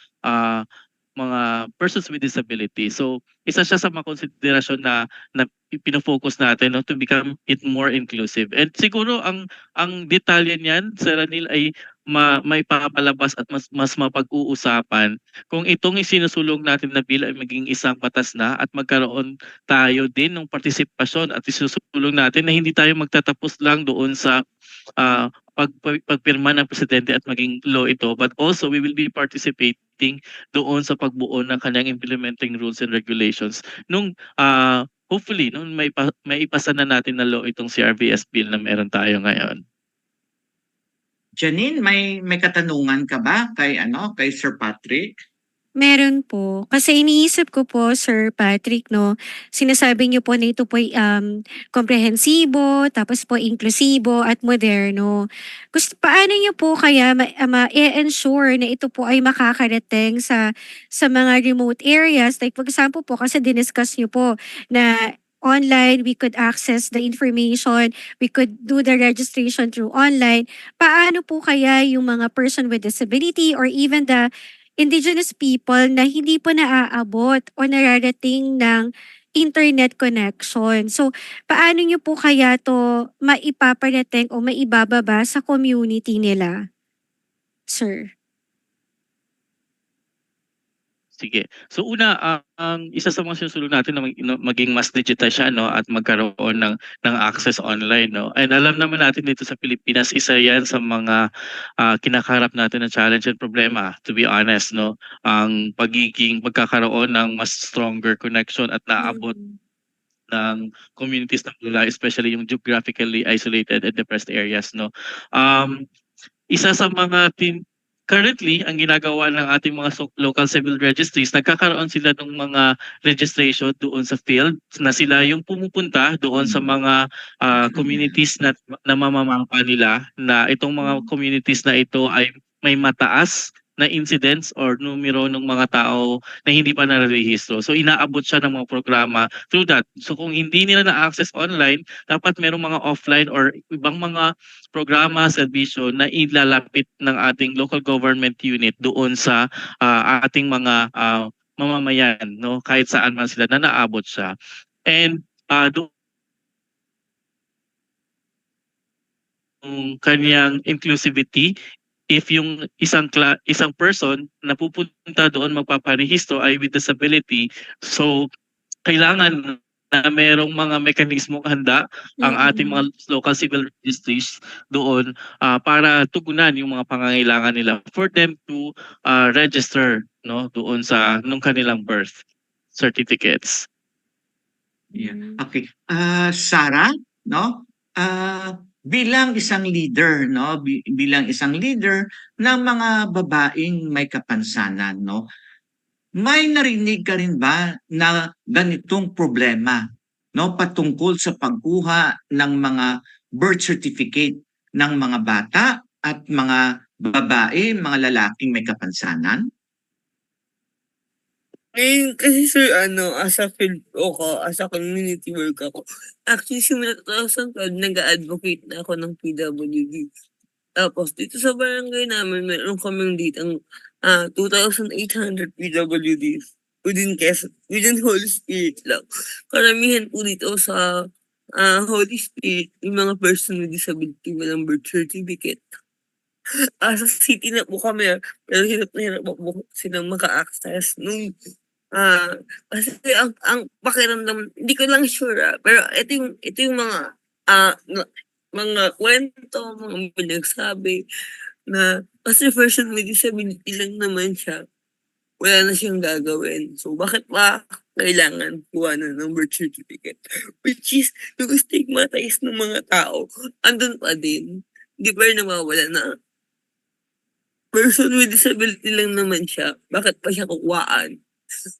Speaker 4: persons with disability. So, isa siya sa mga konsiderasyon na pinofocus natin, no, to become it more inclusive. And siguro ang detalye niyan, Sir Ranil, ay may papalabas at mas mapag-uusapan kung itong isinusulong natin na bill ay maging isang batas na at magkaroon tayo din ng partisipasyon at isusulong natin na hindi tayo magtatapos lang doon sa pagpirma ng presidente at maging law ito, but also we will be participating doon sa pagbuo ng kanyang implementing rules and regulations nung hopefully nung may ipasa na natin na law itong CRVS bill na meron tayo ngayon.
Speaker 1: Janine, may katanungan ka ba kay Sir Patrick?
Speaker 2: Meron po. Kasi iniisip ko po, Sir Patrick, no, sinasabi niyo po na ito po ay komprehensibo, tapos po inklusibo at moderno. Paano niyo po kaya ma-ensure na ito po ay makakarating sa mga remote areas? Like, for example po, kasi diniscuss niyo po na online, we could access the information, we could do the registration through online. Paano po kaya yung mga person with disability or even the indigenous people na hindi po naaabot o nararating ng internet connection? So, paano niyo po kaya to maipaparating o maibababa sa community nila, sir?
Speaker 4: Sige. So una, ang isa sa mga sinusulong natin na maging mas digital siya, no, at magkaroon ng access online, no. And alam naman natin dito sa Pilipinas, isa 'yan sa mga kinakaharap natin na challenge and problema, to be honest, no. Ang pagkakaroon ng mas stronger connection at naabot ng communities ng lula, especially yung geographically isolated and depressed areas, no. Isa sa mga currently, ang ginagawa ng ating mga local civil registries, nagkakaroon sila ng mga registration doon sa field na sila yung pumupunta doon sa mga communities na mamamangpa nila, na itong mga communities na ito ay may mataas na incidents or numero ng mga tao na hindi pa narehistro. So inaabot siya ng mga programa through that. So kung hindi nila na-access online, dapat merong mga offline or ibang mga programa, serbisyo na ilalapit ng ating local government unit doon sa ating mga mamamayan, no, kahit saan man sila na naabot siya. And kanyang inclusivity, if yung isang person na pupunta doon magpaparehistro ay with disability, so kailangan na merong mga mekanismong handa ang ating mga local civil registries doon para tugunan yung mga pangangailangan nila for them to register, no, doon sa nung kanilang birth certificates.
Speaker 1: Yeah. Okay. Sarah, no? Bilang isang leader, no, bilang isang leader ng mga babaeng may kapansanan, no, may narinig ka rin ba na ganitong problema, no, patungkol sa pagkuha ng mga birth certificate ng mga bata at mga babae, mga lalaking may kapansanan?
Speaker 3: Ngayon kasi sir, as a field ako, as a community work ako, actually simula 2012, nag-advocate na ako ng PWD. Tapos dito sa barangay namin, meron kaming ditang 2,800 PWDs within Holy Spirit lang. Karamihan po dito sa Holy Spirit, yung mga person with disability walang birth certificate. Sa city na po kami, pero hirap na hirap po silang maka-access nung kasi ang pakiramdam, hindi ko lang sure pero ito yung mga mga kwento, mga pinagsabi na kasi person with disability lang naman siya, wala na siyang gagawin. So bakit pa kailangan kuha na ng birth certificate? Which is, yung stigmatize ng mga tao, andun pa din. Hindi pa rin nawawala na person with disability lang naman siya. Bakit pa siya kukuhaan?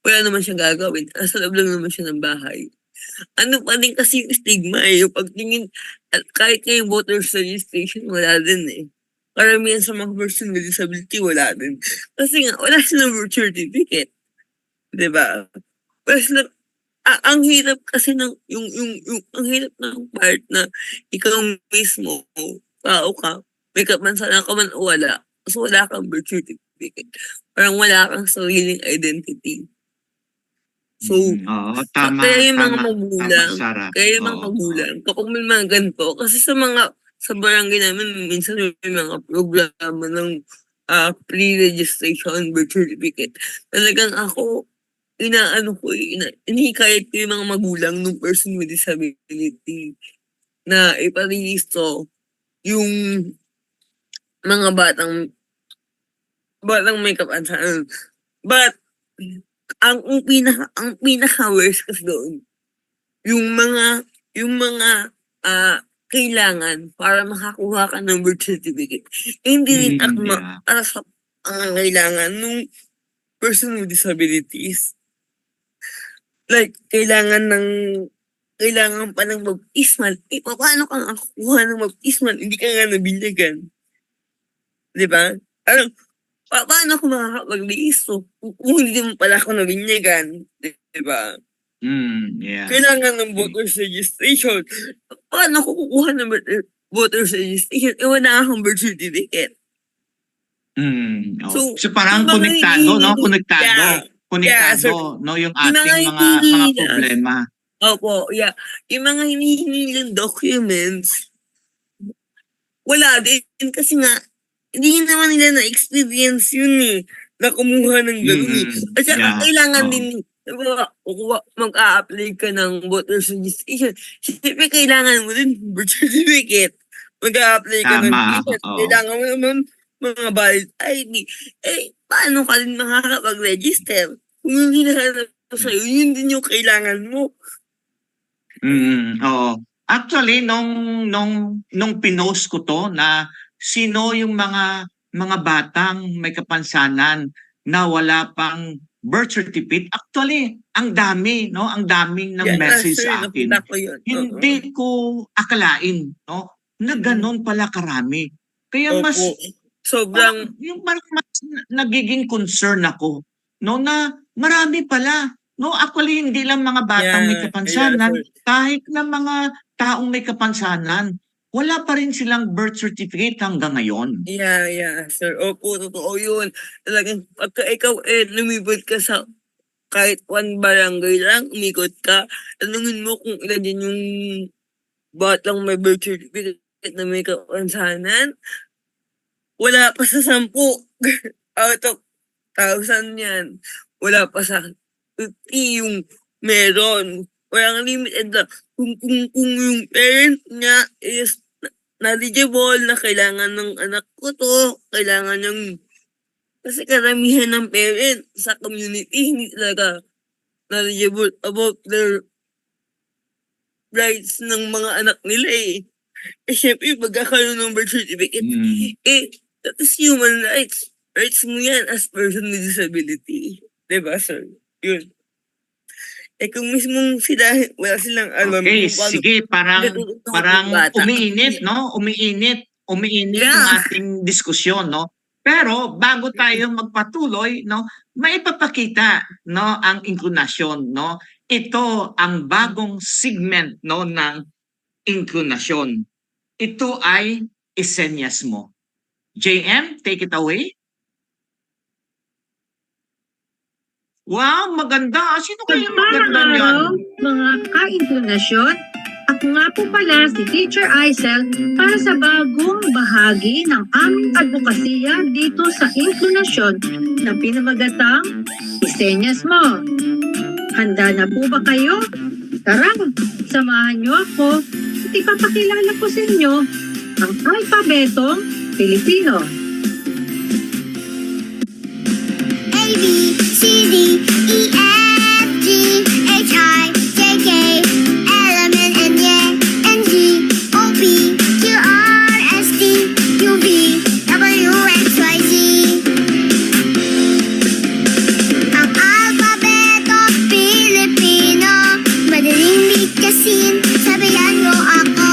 Speaker 3: Wala naman siyang gagawin. Nasa loob lang naman siya ng bahay. Ano pa din kasi yung stigma yung pagtingin, kahit nga yung voters registration, wala din karamihan sa mga person with disability wala din. Kasi nga, wala silang birth certificate. Diba? Wala silang, ang hirap kasi ng, ang hirap ng part na ikaw mismo, tao ka, may kapansanan ka man o wala. So wala kang birth certificate. Parang wala kang sariling identity. So,
Speaker 1: Oo, tama,
Speaker 3: kaya yung mga
Speaker 1: tama,
Speaker 3: magulang,
Speaker 1: tama, Sarah.
Speaker 3: kaya yung mga
Speaker 1: Oo,
Speaker 3: magulang, kapag may mga ganito, kasi sa barangay namin, minsan may mga programa ng pre-registration birth certificate. Talagang ako, inihikayat ko yung mga magulang ng person with disability na iparehistro yung mga batang may kapansanan. But, ang pinaka worst kasi doon, yung mga kailangan para makakuha ka ng birth certificate. Hindi rin akma para sa kailangan ng person with disabilities. Like, kailangan pa ng baptismal. Paano ka nakakuha ng baptismal? Hindi ka nga nabinyagan. Diba? Paano ako makakapag-liisto? Kung hindi mo pala ako nabinyagan. Diba?
Speaker 1: Yeah.
Speaker 3: Kailangan ng voter's registration. Paano ako kukuha ng voter's registration? Wala akong birth certificate.
Speaker 1: So,
Speaker 3: So,
Speaker 1: parang
Speaker 3: yung mga
Speaker 1: konektado, no?
Speaker 3: hinihingi-
Speaker 1: Konektado.
Speaker 3: Yeah,
Speaker 1: No? Yung
Speaker 3: yung mga
Speaker 1: ating mga
Speaker 3: hinihingi-
Speaker 1: problema.
Speaker 3: Opo, yeah. Yung mga hinihingi documents, wala din kasi nga, hindi naman nila na-experience yun eh, na kumuha ng gano'n eh. At saka
Speaker 1: Yeah,
Speaker 3: kailangan
Speaker 1: oo.
Speaker 3: din, diba, mag-a-apply ka ng voter's registration. Siyempre, kailangan mo din birth certificate. Mag-a-apply ka ng
Speaker 1: Tama,
Speaker 3: ticket.
Speaker 1: oo.
Speaker 3: Kailangan mo naman mga valid ID. Paano ka din makakapag-register? Kung yung hinahanap ko sa'yo, yun din yung kailangan mo.
Speaker 1: Oo. Actually, nung pinost ko to na sino yung mga batang may kapansanan na wala pang birth certificate, actually, ang dami, no? Ang daming ng message
Speaker 3: sir,
Speaker 1: sa akin.
Speaker 3: nakita ko yun.
Speaker 1: Hindi ko akalain, no? Na ganon pala karami. Kaya mas
Speaker 3: Opo. Sobrang,
Speaker 1: parang mas nagiging concern ako, no, na marami pala, no, actually hindi lang mga batang may kapansanan,
Speaker 3: sir.
Speaker 1: kahit na mga taong may kapansanan, wala pa rin silang birth certificate hanggang ngayon.
Speaker 3: Yeah, sir. Opo, totoo yun. Talagang, pagka ikaw lumibot ka sa kahit one barangay lang, umikot ka, tanungin mo kung ilan din yung batang may birth certificate na may kapansanan. Wala pa sa 10 out of 1,000 yan. Wala pa sa 50 yung meron. Walang limited lang. Kung yung parent niya is knowledgeable na kailangan ng anak ko to, kailangan ng... Kasi karamihan ng parent sa community hindi talaga knowledgeable about their rights ng mga anak nila eh. Syempre, magkakaroon ng birth certificate, that is human rights. Rights mo yan as person with disability. Diba, sir? Yun. Kung mismong wala silang alam.
Speaker 1: Okay,
Speaker 3: kung paano-
Speaker 1: sige, parang
Speaker 3: yung bata.
Speaker 1: umiinit, no? Umiinit
Speaker 3: Yeah.
Speaker 1: ang ating diskusyon, no? Pero bago tayo magpatuloy, no, maipapakita, no, ang inklinasyon, no? Ito ang bagong segment, no, ng inklinasyon. Ito ay isenyas mo. JM, take it away. Wow, maganda. Sino kaya maganda niyan?
Speaker 13: Mga ka-inklinasyon, ako nga po pala si Teacher Aisel para sa bagong bahagi ng aming advokasya dito sa inklinasyon na pinamagatang Isenyas Mo. Handa na po ba kayo? Tara, samahan niyo ako at ipapakilala ko sa inyo ang alpabetong Pilipino.
Speaker 14: A, B, C, D, E, F, G, H, I, J, K, L, M, N, N, N, G, O, P, Q, R, S, T, U, V, W, X, Y, Z. Ang alpabeto Pilipino, madaling bigkasin, sabayan mo ako.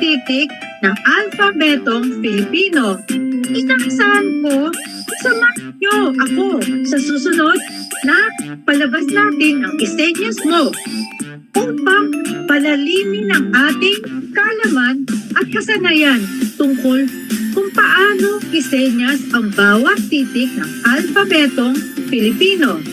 Speaker 13: titik ng alphabetong Filipino. Inaasahan ko, samahan niyo ako sa susunod na palabas natin ang isenyas mo upang palalimin ang ating kaalaman at kasanayan tungkol kung paano isenyas ang bawat titik ng alphabetong Filipino.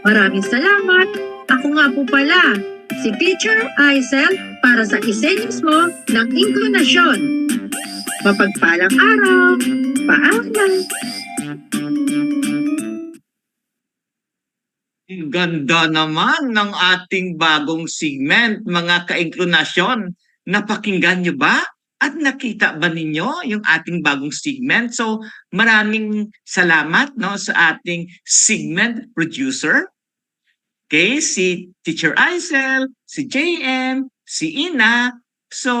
Speaker 13: Maraming salamat. Ako nga po pala, si Teacher Aisel para sa isenyas mo ng inklinasyon. Mapagpalang araw. Paalam.
Speaker 1: Ganda naman ng ating bagong segment, mga ka-inklinasyon. Napakinggan nyo ba? At nakita ba ninyo yung ating bagong segment? So maraming salamat sa ating segment producer. Okay, si Teacher Aisel, si JM, si Ina. So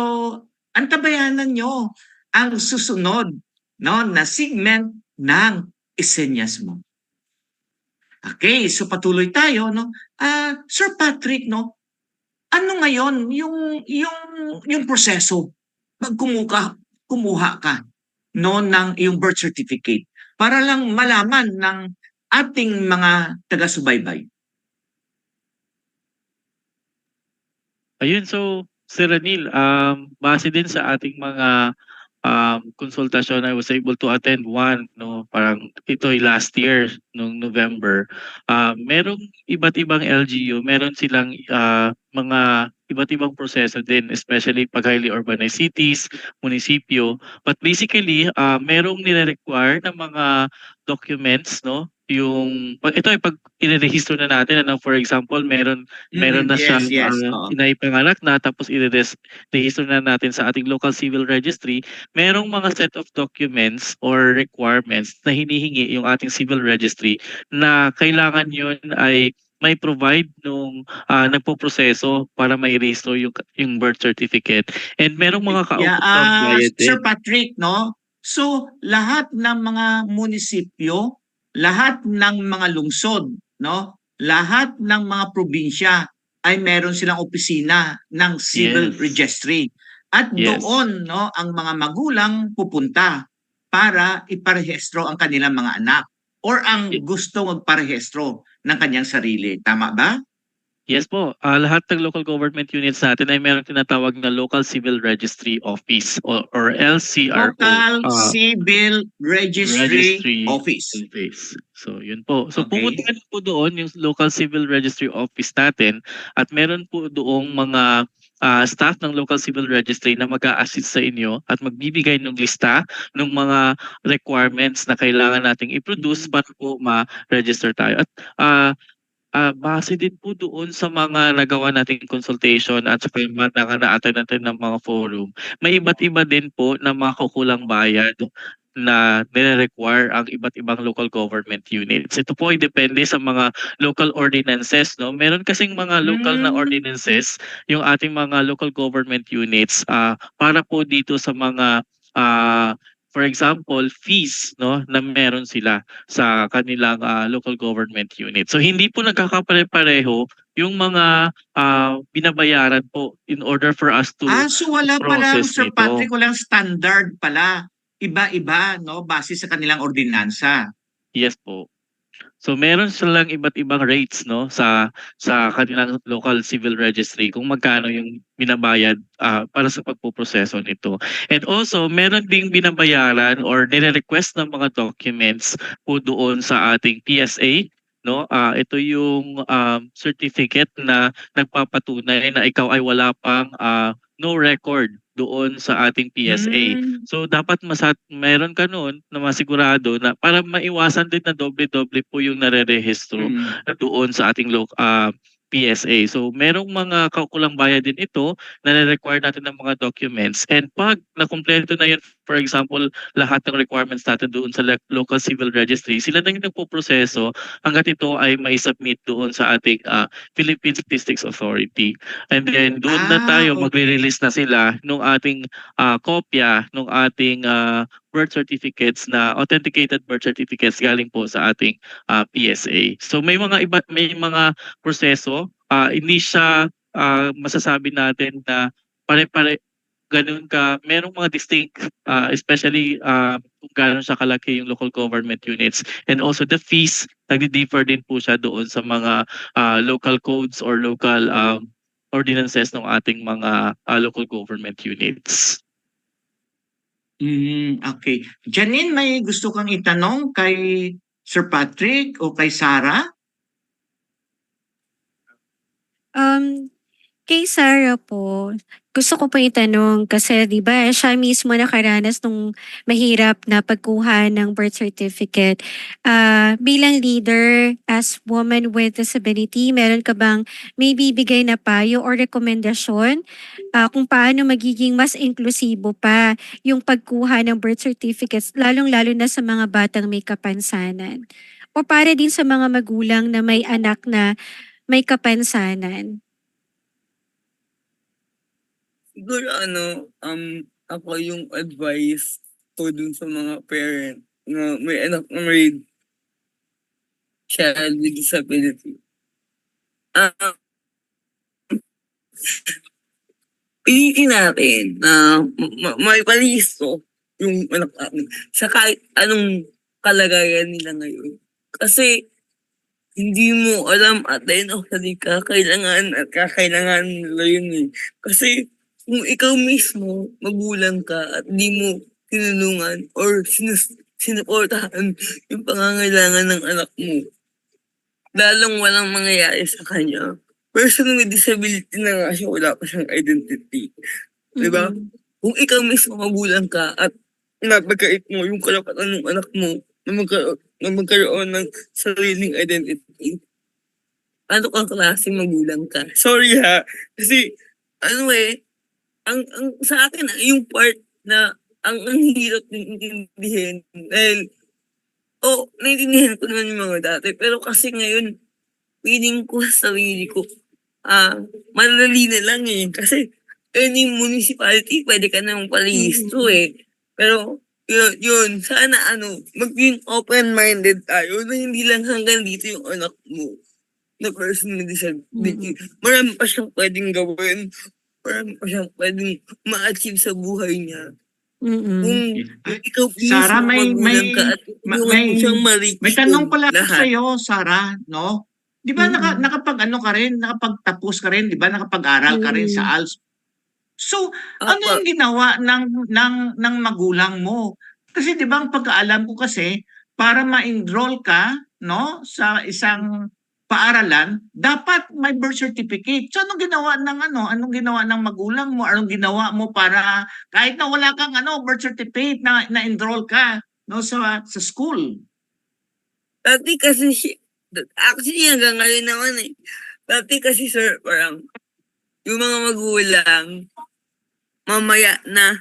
Speaker 1: antabayanan nyo ang susunod na segment ng isenyas mo. Okay, so patuloy tayo Sir Patrick, ano ngayon yung proseso pag kumuha ka ng iyong birth certificate para lang malaman ng ating mga taga-subaybay?
Speaker 4: Ayun, so Sir Ranil, base din sa ating mga konsultasyon, I was able to attend one, parang ito'y last year, noong November. Merong iba't ibang LGU, meron silang mga iba't ibang proseso din, especially pag highly urbanized cities, munisipyo. But basically, merong nire-require na mga documents, yung pag i-register na natin, for example, meron na siyang inaipanganak na, tapos i-register na natin sa ating local civil registry, merong mga set of documents or requirements na hinihingi yung ating civil registry na kailangan yun ay may provide nung nagpo-proseso para may register yung birth certificate. And merong mga kaukulang bayad din.
Speaker 1: Sir Patrick, so lahat ng mga munisipyo, lahat ng mga lungsod, lahat ng mga probinsya ay meron silang opisina ng civil registry. At doon ang mga magulang pupunta para iparehistro ang kanilang mga anak or ang gusto magparehistro ng kanyang sarili. Tama ba?
Speaker 4: Yes po. Lahat ng local government units natin ay meron tinatawag na Local Civil Registry Office or LCRO.
Speaker 1: Local Civil Registry Office.
Speaker 4: So yun po. So pumunta po doon yung Local Civil Registry Office natin at meron po doong mga staff ng Local Civil Registry na mag-a-assist sa inyo at magbibigay ng lista ng mga requirements na kailangan nating i-produce para po ma-register tayo. At base din po doon sa mga nagawa nating consultation at saka yung mga na-attend natin ng mga forum, may iba't iba din po na makukulang bayad na nire-require ang iba't ibang local government units. Ito po ay depende sa mga local ordinances. Meron kasing mga local na ordinances yung ating mga local government units para po dito sa mga for example, fees na meron sila sa kanilang local government unit. So hindi po nagkakapare-pareho yung mga binabayaran po in order for us to
Speaker 1: so wala pala,
Speaker 4: process
Speaker 1: Sir
Speaker 4: nito.
Speaker 1: Patrick, walang standard pala. Iba-iba, base sa kanilang ordinansa.
Speaker 4: Yes po. So meron silang iba't ibang rates sa kanilang local civil registry kung magkano yung binabayad para sa pagpoproseso nito. And also meron ding binabayaran or nire-request ng mga documents po doon sa ating PSA. Ito yung certificate na nagpapatunay na ikaw ay wala pang no record doon sa ating PSA. So dapat meron ka noon na masigurado na para maiwasan din na doble-doble po yung nare-rehistro doon sa ating PSA. So merong mga kaukulang bayad din ito na nare-require natin ng mga documents. And pag nakumpleto na yun, for example, lahat ng requirements natin doon sa local civil registry, sila na yung nagpo-proseso hanggat ito ay may submit doon sa ating Philippine Statistics Authority. And then doon na tayo magre-release na sila nung ating kopya nung ating birth certificates na authenticated birth certificates galing po sa ating PSA. So may mga proseso, hindi siya masasabi natin na ganun ka, merong mga distinct, especially kung gaano siya kalaki yung local government units. And also the fees, nagdi-differ din po siya doon sa mga local codes or local ordinances ng ating mga local government units.
Speaker 1: Okay. Janine, may gusto kang itanong kay Sir Patrick o kay Sarah?
Speaker 2: Kay Sarah po, gusto ko po itanong kasi 'di ba siya mismo nakaranas nung mahirap na pagkuha ng birth certificate. Bilang leader as woman with disability, meron ka bang may bibigay na payo or rekomendasyon kung paano magiging mas inklusibo pa yung pagkuha ng birth certificates lalong-lalo na sa mga batang may kapansanan? O para din sa mga magulang na may anak na may kapansanan?
Speaker 3: Siguro ako yung advice ko dun sa mga parent na may anak na may child with disability. Pilitin natin na may palisto yung anak namin sa kahit anong kalagayan nila ngayon. Kasi hindi mo alam at the end of the day, kakailangan nila yun eh. Kasi kung ikaw mismo, magulang ka at di mo tinulungan or sinuportahan yung pangangailangan ng anak mo, lalong walang mangyayari sa kanya. Person with disability na nga siya, wala pa siyang identity. Diba? Kung ikaw mismo magulang ka at napagkait mo yung karapatan ng anak mo na magkaroon ng sariling identity, ano kang klaseng magulang ka? Sorry ha, kasi ang sa akin yung part na ang hirap din intindihin dahil naiintindihan ko naman yung mga dati pero kasi ngayon feeling ko sa sarili ko madali na lang eh kasi any municipality pwede ka namang palisto eh pero yun sana maging open-minded tayo na hindi lang hanggang dito yung anak mo na person with disability. Marami pa siyang pwedeng gawin. Marami pa siyang pwedeng ma-achieve sa buhay niya. Kung ikaw
Speaker 1: Sarah, may tanong pala ako
Speaker 3: lahat.
Speaker 1: sa iyo, Sarah, no? 'Di ba nakapagtapos ka rin, 'di ba? Nakapag-aral ka rin sa ALS. So, ano yung ginawa ng magulang mo? Kasi 'di ba ang pagkaalam ko kasi para ma-enroll ka, no, sa isang paaralan, dapat may birth certificate. So anong ginawa ng magulang mo? Anong ginawa mo para kahit na wala kang birth certificate na-enroll ka no sa school?
Speaker 3: Dati kasi actually hanggang ngayon naman eh. Dati kasi sir, parang yung mga magulang mamaya na.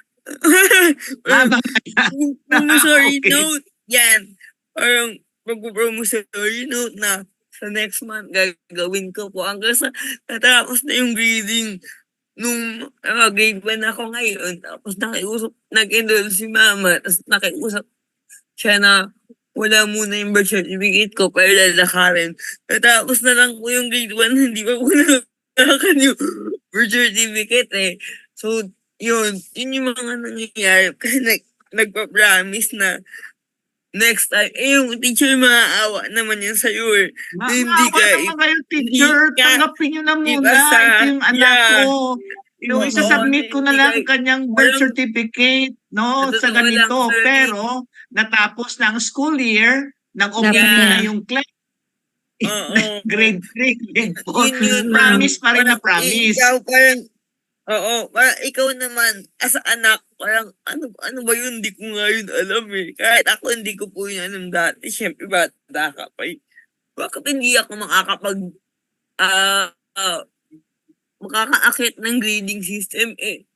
Speaker 3: Promissory note. Yan. Parang mag-promissory note na sa next month gagawin ko po hanggang sa natapos na yung grading nung grade 1 ako ngayon tapos nag-enroll si mama tapos nakiusap siya na wala muna yung birth certificate ko pero lalakarin. Natapos na lang po yung grade 1 hindi pa po nalakaran yung birth certificate eh. So yun yung mga nangyayari kasi nagpa-promise na next time, yung teacher maaawa naman yan sa'yo eh.
Speaker 1: Hindi naman kayo teacher, tanggapin nyo na muna. Ito yung anak ko. Isasubmit ko na lang kanyang birth certificate, no, sa ganito. Pero, natapos na ang school year, nag-open na yung class. Grade 3, grade 4. Promise pa rin na promise.
Speaker 3: Parang ikaw naman, as anak, parang ano ba yun? Hindi ko nga yun alam eh. Kahit ako hindi ko po yun alam dati. Siyempre, bata ka pa eh. Bakit hindi ako makakaakit ng grading system eh?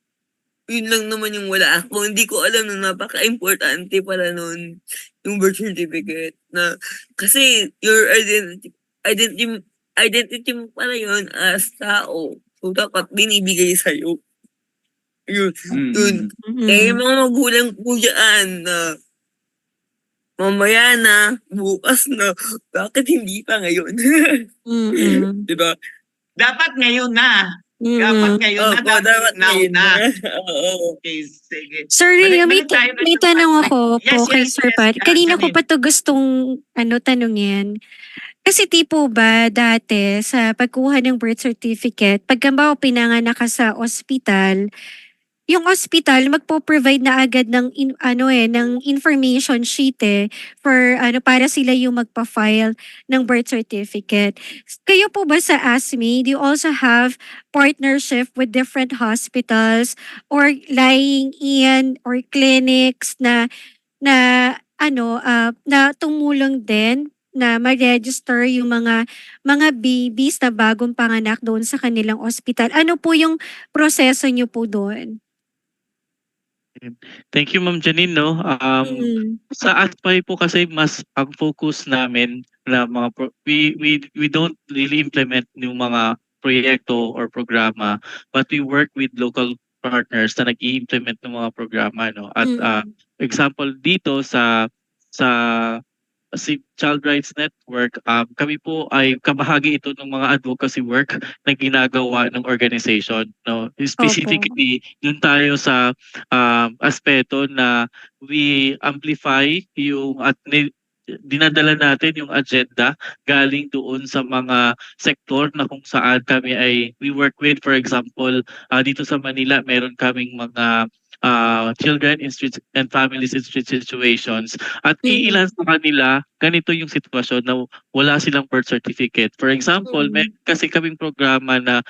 Speaker 3: Yun lang naman yung wala ako. Hindi ko alam na napaka-importante pala nun yung birth certificate. Na, kasi your identity mo pala yun as tao. So, dapat binibigay sa'yo. Yun. Eh, yung mga magulang po dyan na mamaya na, bukas na, bakit hindi pa ngayon? Diba?
Speaker 1: Dapat ngayon na. Dapat ngayon na,
Speaker 3: Opo, dapat
Speaker 1: now
Speaker 3: ngayon
Speaker 1: na.
Speaker 3: na. Oo.
Speaker 1: Okay, sige.
Speaker 2: Sir Ria,
Speaker 1: Balik tayo na
Speaker 2: may
Speaker 1: sa
Speaker 2: tanong
Speaker 1: Patrick.
Speaker 2: ako po
Speaker 1: Yes,
Speaker 2: kay
Speaker 1: yes,
Speaker 2: Sir
Speaker 1: yes.
Speaker 2: Pat. Kanina ko
Speaker 1: Janine.
Speaker 2: pa to gustong tanungin. Kasi tipo ba dati sa pagkuha ng birth certificate, pagka ba pinanganak ka sa ospital, yung ospital magpo-provide na agad ng ng information sheet for para sila yung magpa-file ng birth certificate. Kayo po ba sa ASME, do you also have partnership with different hospitals or lying in or clinics na tumulong din na ma-register yung mga babies na bagong panganak doon sa kanilang ospital? Ano po yung proseso niyo po doon?
Speaker 4: Thank you, Ma'am Janine. No? Sa ASPAI po kasi mas ang focus namin na we don't really implement yung mga proyekto or programa, but we work with local partners na nag-i-implement ng mga programa. No? At example dito sa si Child Rights Network, kami po ay kabahagi ito ng mga advocacy work na ginagawa ng organization. No? Specifically, dun tayo sa aspeto na we amplify yung at dinadala natin yung agenda galing doon sa mga sektor na kung saan kami ay we work with. For example, dito sa Manila, meron kaming mga children in street and families in street situations. At iilan sa kanila, ganito yung sitwasyon na wala silang birth certificate. For example, may kasi kaming programa na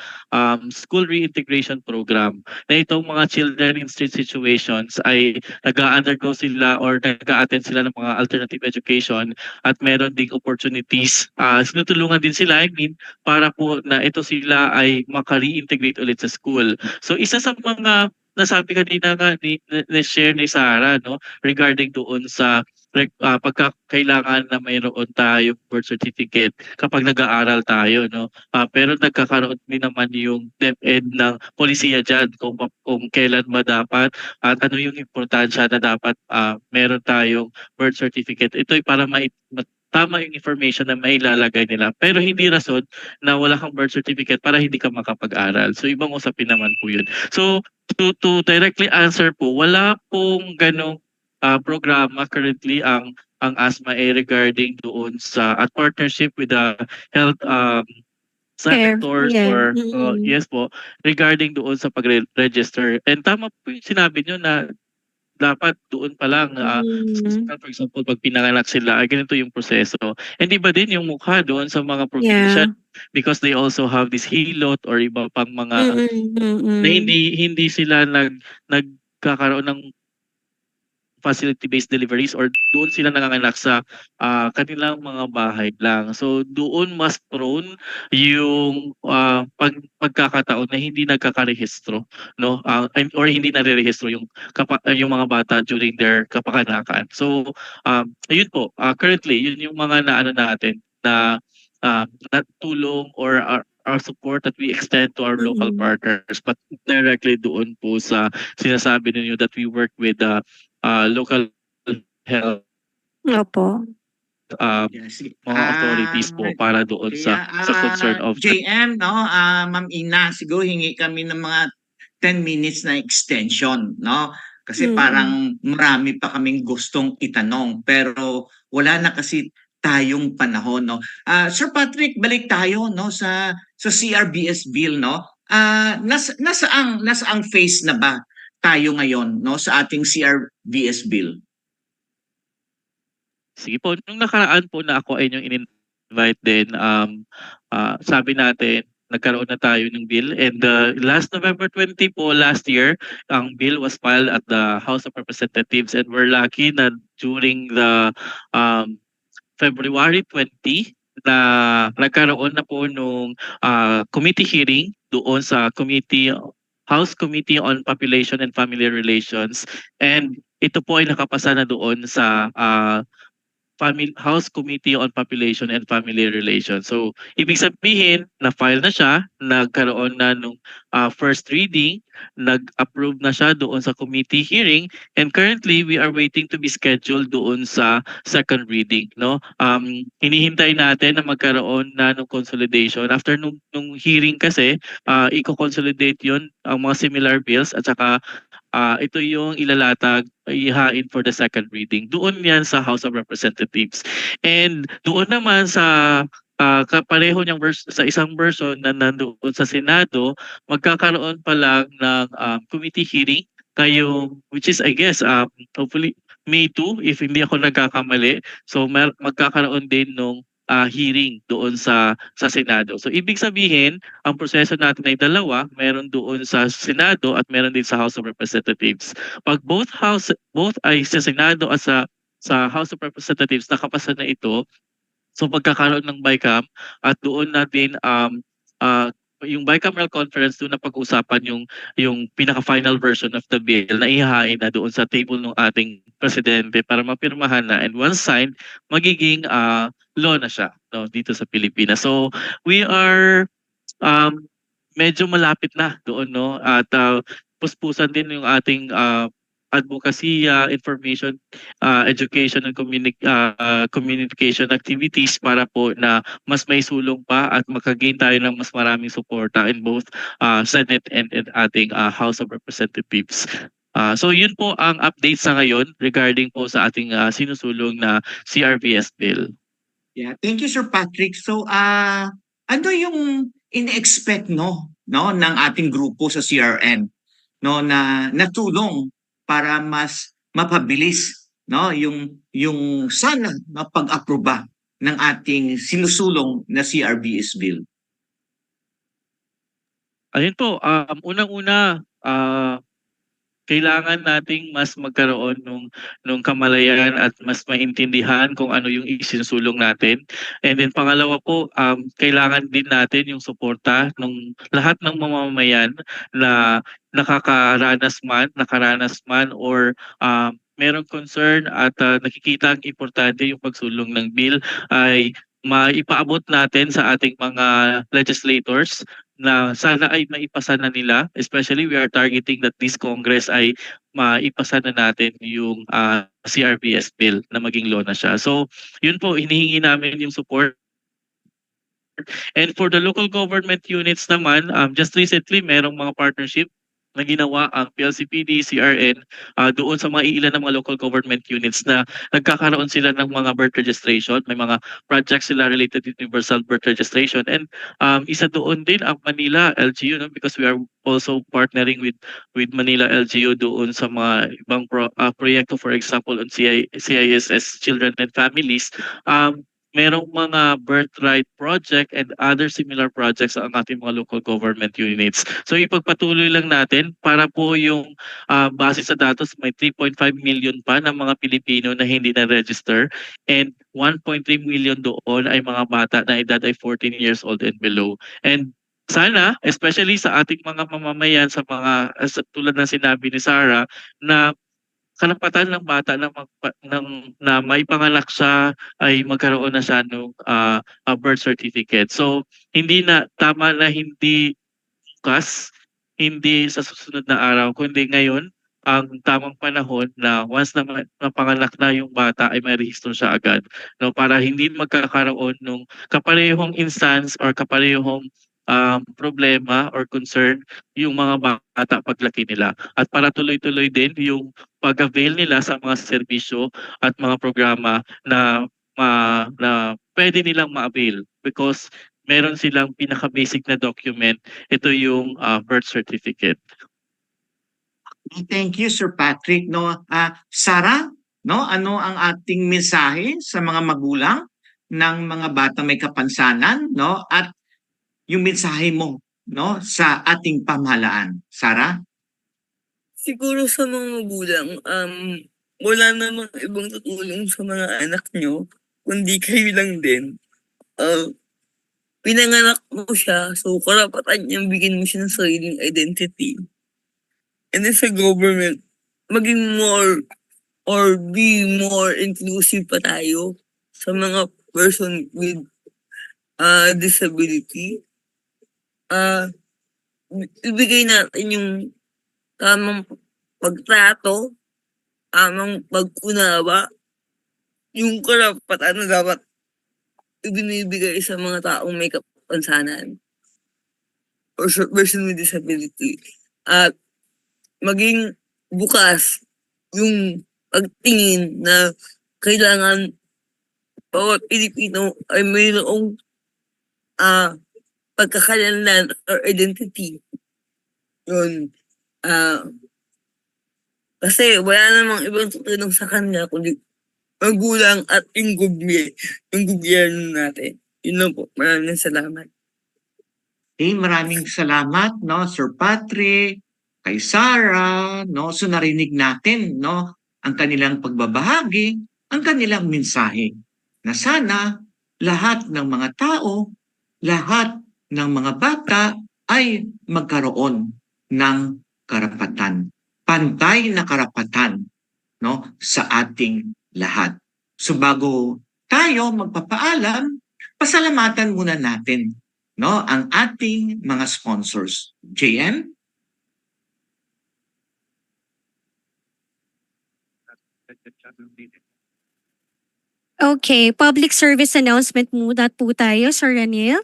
Speaker 4: school reintegration program na itong mga children in street situations ay nag-undergo sila or nag-attend sila ng mga alternative education at meron ding opportunities. Sinutulungan din sila, para po na ito sila ay maka-reintegrate ulit sa school. So isa sa mga nasabi kanina nga ni-share ni Sarah, no, regarding doon sa pagkakailangan na mayroon tayo birth certificate kapag nag-aaral tayo, no. Pero nagkakaroon din naman yung DepEd ng polisiya dyan kung kailan ba dapat at ano yung importansya na dapat meron tayong birth certificate. Ito ay para tama yung information na may ilalagay nila. Pero hindi rason na wala kang birth certificate para hindi ka makapag-aral. So ibang usapin naman po yun. So to directly answer po, wala pong ganong programa currently ang ASMA regarding doon sa at partnership with the health sectors or yes po regarding doon sa pag-register. And tama po yung sinabi nyo na dapat doon pa lang, for example, pag pinanganak sila, ganito yung proseso. Hindi ba din yung mukha doon sa mga provincial because they also have this hilot or iba pang mga na hindi sila nagkakaroon ng facility-based deliveries or doon sila nanganganak sa kanilang mga bahay lang. So doon mas prone yung pagkakataon na hindi nagkakarehistro, no? Or hindi narerehistro yung mga bata during their kapakanakan. So ayun po, currently yun yung mga naano natin na tulong or our support that we extend to our local partners, but directly doon po sa sinasabi ninyo that we work with local health mga authorities po para doon sa concern of
Speaker 1: JM, no, Ma'am Ina, siguro hingi kami ng mga 10 minutes na extension, no? Kasi parang marami pa kaming gustong itanong pero wala na kasi tayong panahon, no. Sir Patrick, balik tayo, no, sa CRBS bill, no. Nasaang phase na ba tayo ngayon, no, sa ating CRBS bill?
Speaker 4: Sige po, nung nakaraan po na ako ay yung in-invite din, sabi natin, nagkaroon na tayo ng bill. And last November 20 po, last year, ang bill was filed at the House of Representatives and we're lucky na during the February 20 na nagkaroon na po nung committee hearing doon sa House Committee on Population and Family Relations, and ito po ay nakapasa na doon sa House Committee on Population and Family Relations. So, ibig sabihin, na-file na siya, nagkaroon na nung first reading, nag-approve na siya doon sa committee hearing, and currently we are waiting to be scheduled doon sa second reading, no? Hinihintay natin na magkaroon na ng consolidation. After nung hearing kasi, i-consolidate 'yon ang mga similar bills at saka ito yung ilalatag, ihain for the second reading. Doon yan sa House of Representatives. And doon naman sa kapareho niyang sa isang version na nandoon sa Senado, magkakaroon pa lang ng committee hearing which is I guess hopefully May 2 if hindi ako nagkakamali. So magkakaroon din nung hearing doon sa Senado. So ibig sabihin, ang proseso natin ay dalawa, meron doon sa Senado at meron din sa House of Representatives. Pag both ay sa Senado at sa House of Representatives nakapasa na ito, so magkakaroon ng BICAM at doon natin yung bicameral conference doon na pag-usapan yung pinaka-final version of the bill na ihahain na doon sa table ng ating presidente para mapirmahan na, and once signed, magiging law na siya, no, dito sa Pilipinas. So we are medyo malapit na doon, no, at puspusan din yung ating advocacy, information, education and communication activities para po na mas may sulong pa at makagain tayo ng mas maraming suporta in both Senate and ating House of Representatives. So yun po ang update sa ngayon regarding po sa ating sinusulong na CRPS bill.
Speaker 1: Yeah, thank you Sir Patrick. So ano yung in-expect no ng ating grupo sa CRN no na natulong para mas mapabilis no yung sana mapag-aproba ng ating sinusulong na CRBS bill?
Speaker 4: Ayun po, unang-una, kailangan nating mas magkaroon nung kamalayan at mas maintindihan kung ano yung isinusulong natin. And then pangalawa po, kailangan din natin yung suporta ng lahat ng mamamayan na nakaranas man or merong concern at nakikita ang importante yung pagsulong ng bill ay maipaabot natin sa ating mga legislators na sana ay maipasa na nila. Especially we are targeting that this Congress ay maipasa na natin yung CRPS bill na maging law na siya. So yun po, hinihingi namin yung support. And for the local government units naman, just recently merong mga partnership na ginawa ang PLCPD, CRN doon sa mga ilan ng mga local government units na nagkakaroon sila ng mga birth registration. May mga projects sila related to universal birth registration. And isa doon din ang Manila LGU, no? Because we are also partnering with Manila LGU doon sa mga ibang proyekto, for example on CISS Children and Families. Merong mga birthright project and other similar projects sa ating mga local government units. So ipagpatuloy lang natin para po yung base sa datos, may 3.5 million pa ng mga Pilipino na hindi na-register, and 1.3 million doon ay mga bata na edad ay 14 years old and below. And sana, especially sa ating mga mamamayan, tulad ng sinabi ni Sarah, na karapatan ng bata na may panganak siya ay magkaroon na siya ng birth certificate. So hindi na tama na hindi bukas, hindi sa susunod na araw, kundi ngayon ang tamang panahon na once na mapanganak na yung bata ay may rehistro siya agad, no, para hindi magkakaroon ng kaparehong instance or kaparehong problema or concern yung mga bata paglaki nila, at para tuloy-tuloy din yung pag-avail nila sa mga serbisyo at mga programa na pwede nilang ma-avail because meron silang pinaka-basic na document. Ito yung birth certificate.
Speaker 1: Thank you Sir Patrick. No, Sarah, no, ano ang ating mensahe sa mga magulang ng mga bata may kapansanan, no, at yung mensahe mo, no, sa ating pamahalaan? Sarah?
Speaker 3: Siguro sa mga magulang, wala namang ibang tutulong sa mga anak nyo, kundi kayo lang din. Pinanganak mo siya, so karapatan niyang bigyan mo siya ng sariling identity. And then sa government, maging more or be more inclusive pa tayo. sa mga person with disability. Ibigay natin yung tamang pagtrato, tamang pag-unawa, yung karapatan na dapat ibinibigay sa mga taong may kapansanan or person with disability. At maging bukas yung pagtingin na kailangan bawat Pilipino ay mayroong pagkakalanlan or identity. Yun. Kasi wala namang ibang tutulong sa kanya kundi magulang at yung gobyerno natin. Yun lang po. Maraming salamat.
Speaker 1: Maraming salamat, no, Sir Patrick, kay Sarah, no. So narinig natin, no, ang kanilang pagbabahagi, ang kanilang mensahe na sana lahat ng mga tao, lahat ng mga bata ay magkaroon ng karapatan, pantay na karapatan, no, sa ating lahat. So bago tayo magpapaalam, pasalamatan muna natin, no, ang ating mga sponsors. JM?
Speaker 2: Okay, public service announcement muna po tayo, Sir Ranil.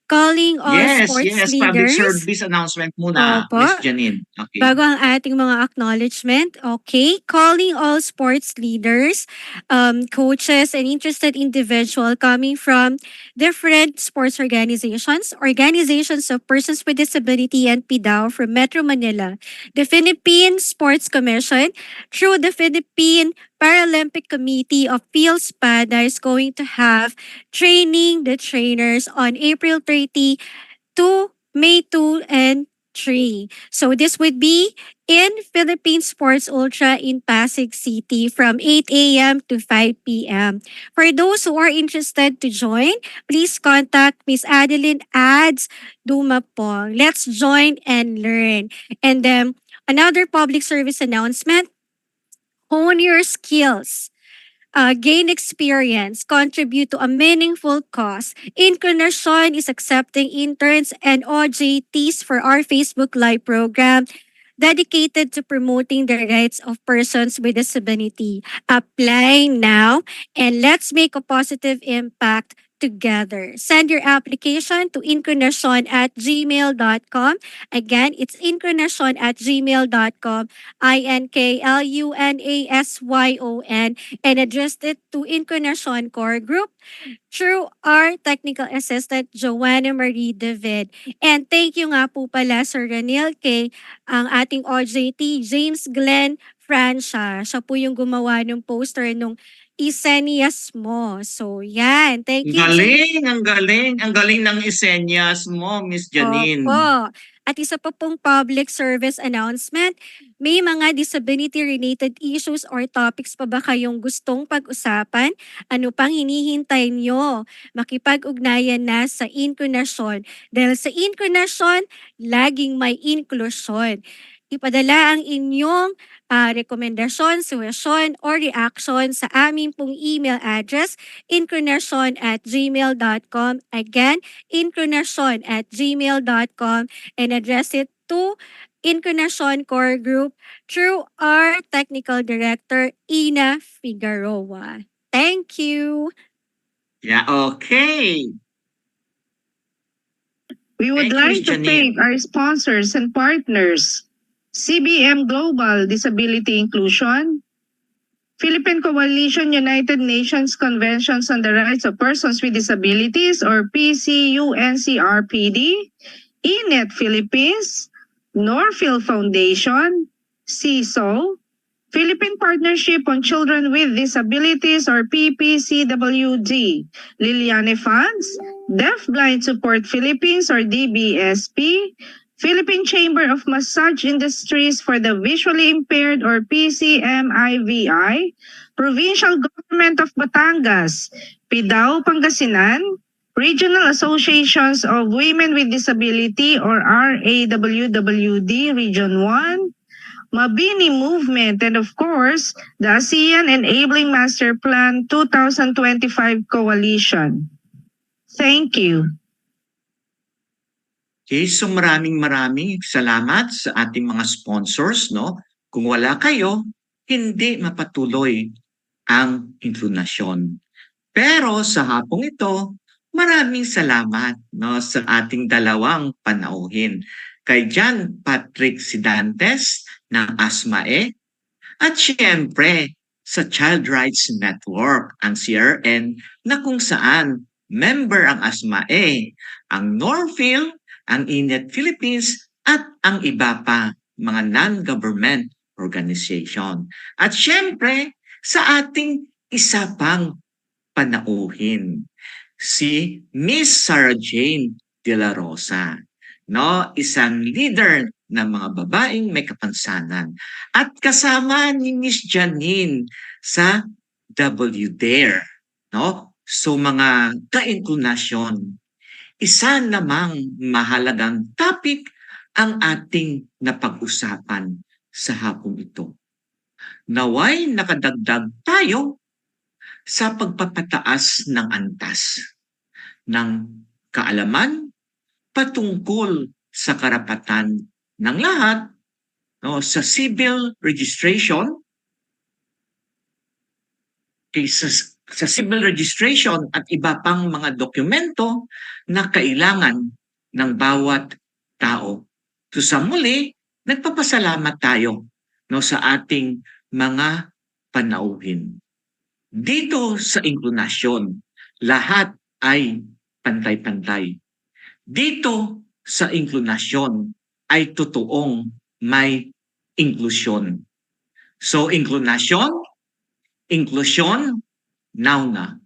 Speaker 2: Calling all sports
Speaker 1: public
Speaker 2: leaders.
Speaker 1: service announcement muna,
Speaker 2: Opo.
Speaker 1: Miss Janine. Okay.
Speaker 2: Bago ang ating mga acknowledgement, okay, calling all sports leaders, coaches, and interested individual coming from different sports organizations, organizations of persons with disability and PDAO from Metro Manila, the Philippine Sports Commission, through the Philippine Paralympic Committee of PhilSPADA is going to have training the trainers on April 30 to May 2 and 3. So this would be in Philippine Sports Ultra in Pasig City from 8 a.m. to 5 p.m. For those who are interested to join, please contact Miss Adeline Ads Dumapong. Let's join and learn. And then another public service announcement, hone your skills. Gain experience, contribute to a meaningful cause. Incarnation is accepting interns and OJTs for our Facebook Live program dedicated to promoting the rights of persons with disability. Apply now and let's make a positive impact together. Send your application to incarnation@gmail.com. Again, it's incarnation@gmail.com, INKLUNASYON, and address it to Incarnation Core Group through our technical assistant, Joanna Marie David. And thank you nga po pala, Sir Ranil, kay ang ating OJT, James Glenn Francia. Siya po yung gumawa ng poster nung Isenias mo. So, yan. Thank you.
Speaker 1: Ang galing ng isenyas mo, Miss Janine.
Speaker 2: Opo. At isa pa pong public service announcement, may mga disability-related issues or topics pa ba kayong gustong pag-usapan? Ano pang hinihintay nyo? Makipag-ugnayan na sa Incarnation. Dahil sa Incarnation, laging may inklusyon. Ipadala ang inyong rekomendasyon, suwesyon, or reaction sa aming pong email address, incarnation@gmail.com. Again, incarnation@gmail.com, and address it to Incarnation Core Group through our Technical Director, Ina Figueroa. Thank you.
Speaker 1: Yeah, okay.
Speaker 13: We would
Speaker 1: Thank you,
Speaker 13: like to
Speaker 1: Janine.
Speaker 13: thank our sponsors and partners, CBM Global Disability Inclusion, Philippine Coalition United Nations Conventions on the Rights of Persons with Disabilities or PCUNCRPD, ENET Philippines, Norfield Foundation, CISO, Philippine Partnership on Children with Disabilities or PPCWD, Liliane Funds, Deaf Blind Support Philippines or DBSP, Philippine Chamber of Massage Industries for the Visually Impaired or PCMIVI, Provincial Government of Batangas, PIDAO Pangasinan, Regional Associations of Women with Disability or RAWWD Region 1,
Speaker 12: Mabini Movement, and of course, the ASEAN Enabling Master Plan 2025 Coalition. Thank you.
Speaker 1: Okay, so maraming salamat sa ating mga sponsors, no? Kung wala kayo, hindi mapatuloy ang inklusyon. Pero sa hapong ito, maraming salamat, no, sa ating dalawang panauhin. Kay John Patrick Sidantes ng ASMAE at siyempre sa Child Rights Network, ang CRN, na kung saan member ang ASMAE, ang Norphil, ang INET Philippines at ang iba pa mga non-government organization. At siyempre sa ating isa pang panauhin, si Miss Sarah Jane De La Rosa, no, isang leader ng mga babaeng may kapansanan at kasama ni Miss Janine sa WDare, no? So mga ka-inklusyon, isa namang mahalagang topic ang ating napag-usapan sa hapong ito. Naway nakadagdag tayo sa pagpapataas ng antas ng kaalaman patungkol sa karapatan ng lahat, no, sa civil registration, sa civil registration at iba pang mga dokumento na kailangan ng bawat tao. So sa muli, nagpapasalamat tayo, no, sa ating mga panauhin. Dito sa inklusyon, lahat ay pantay-pantay. Dito sa inklusyon ay totoong may inklusyon. So inklusyon, now na.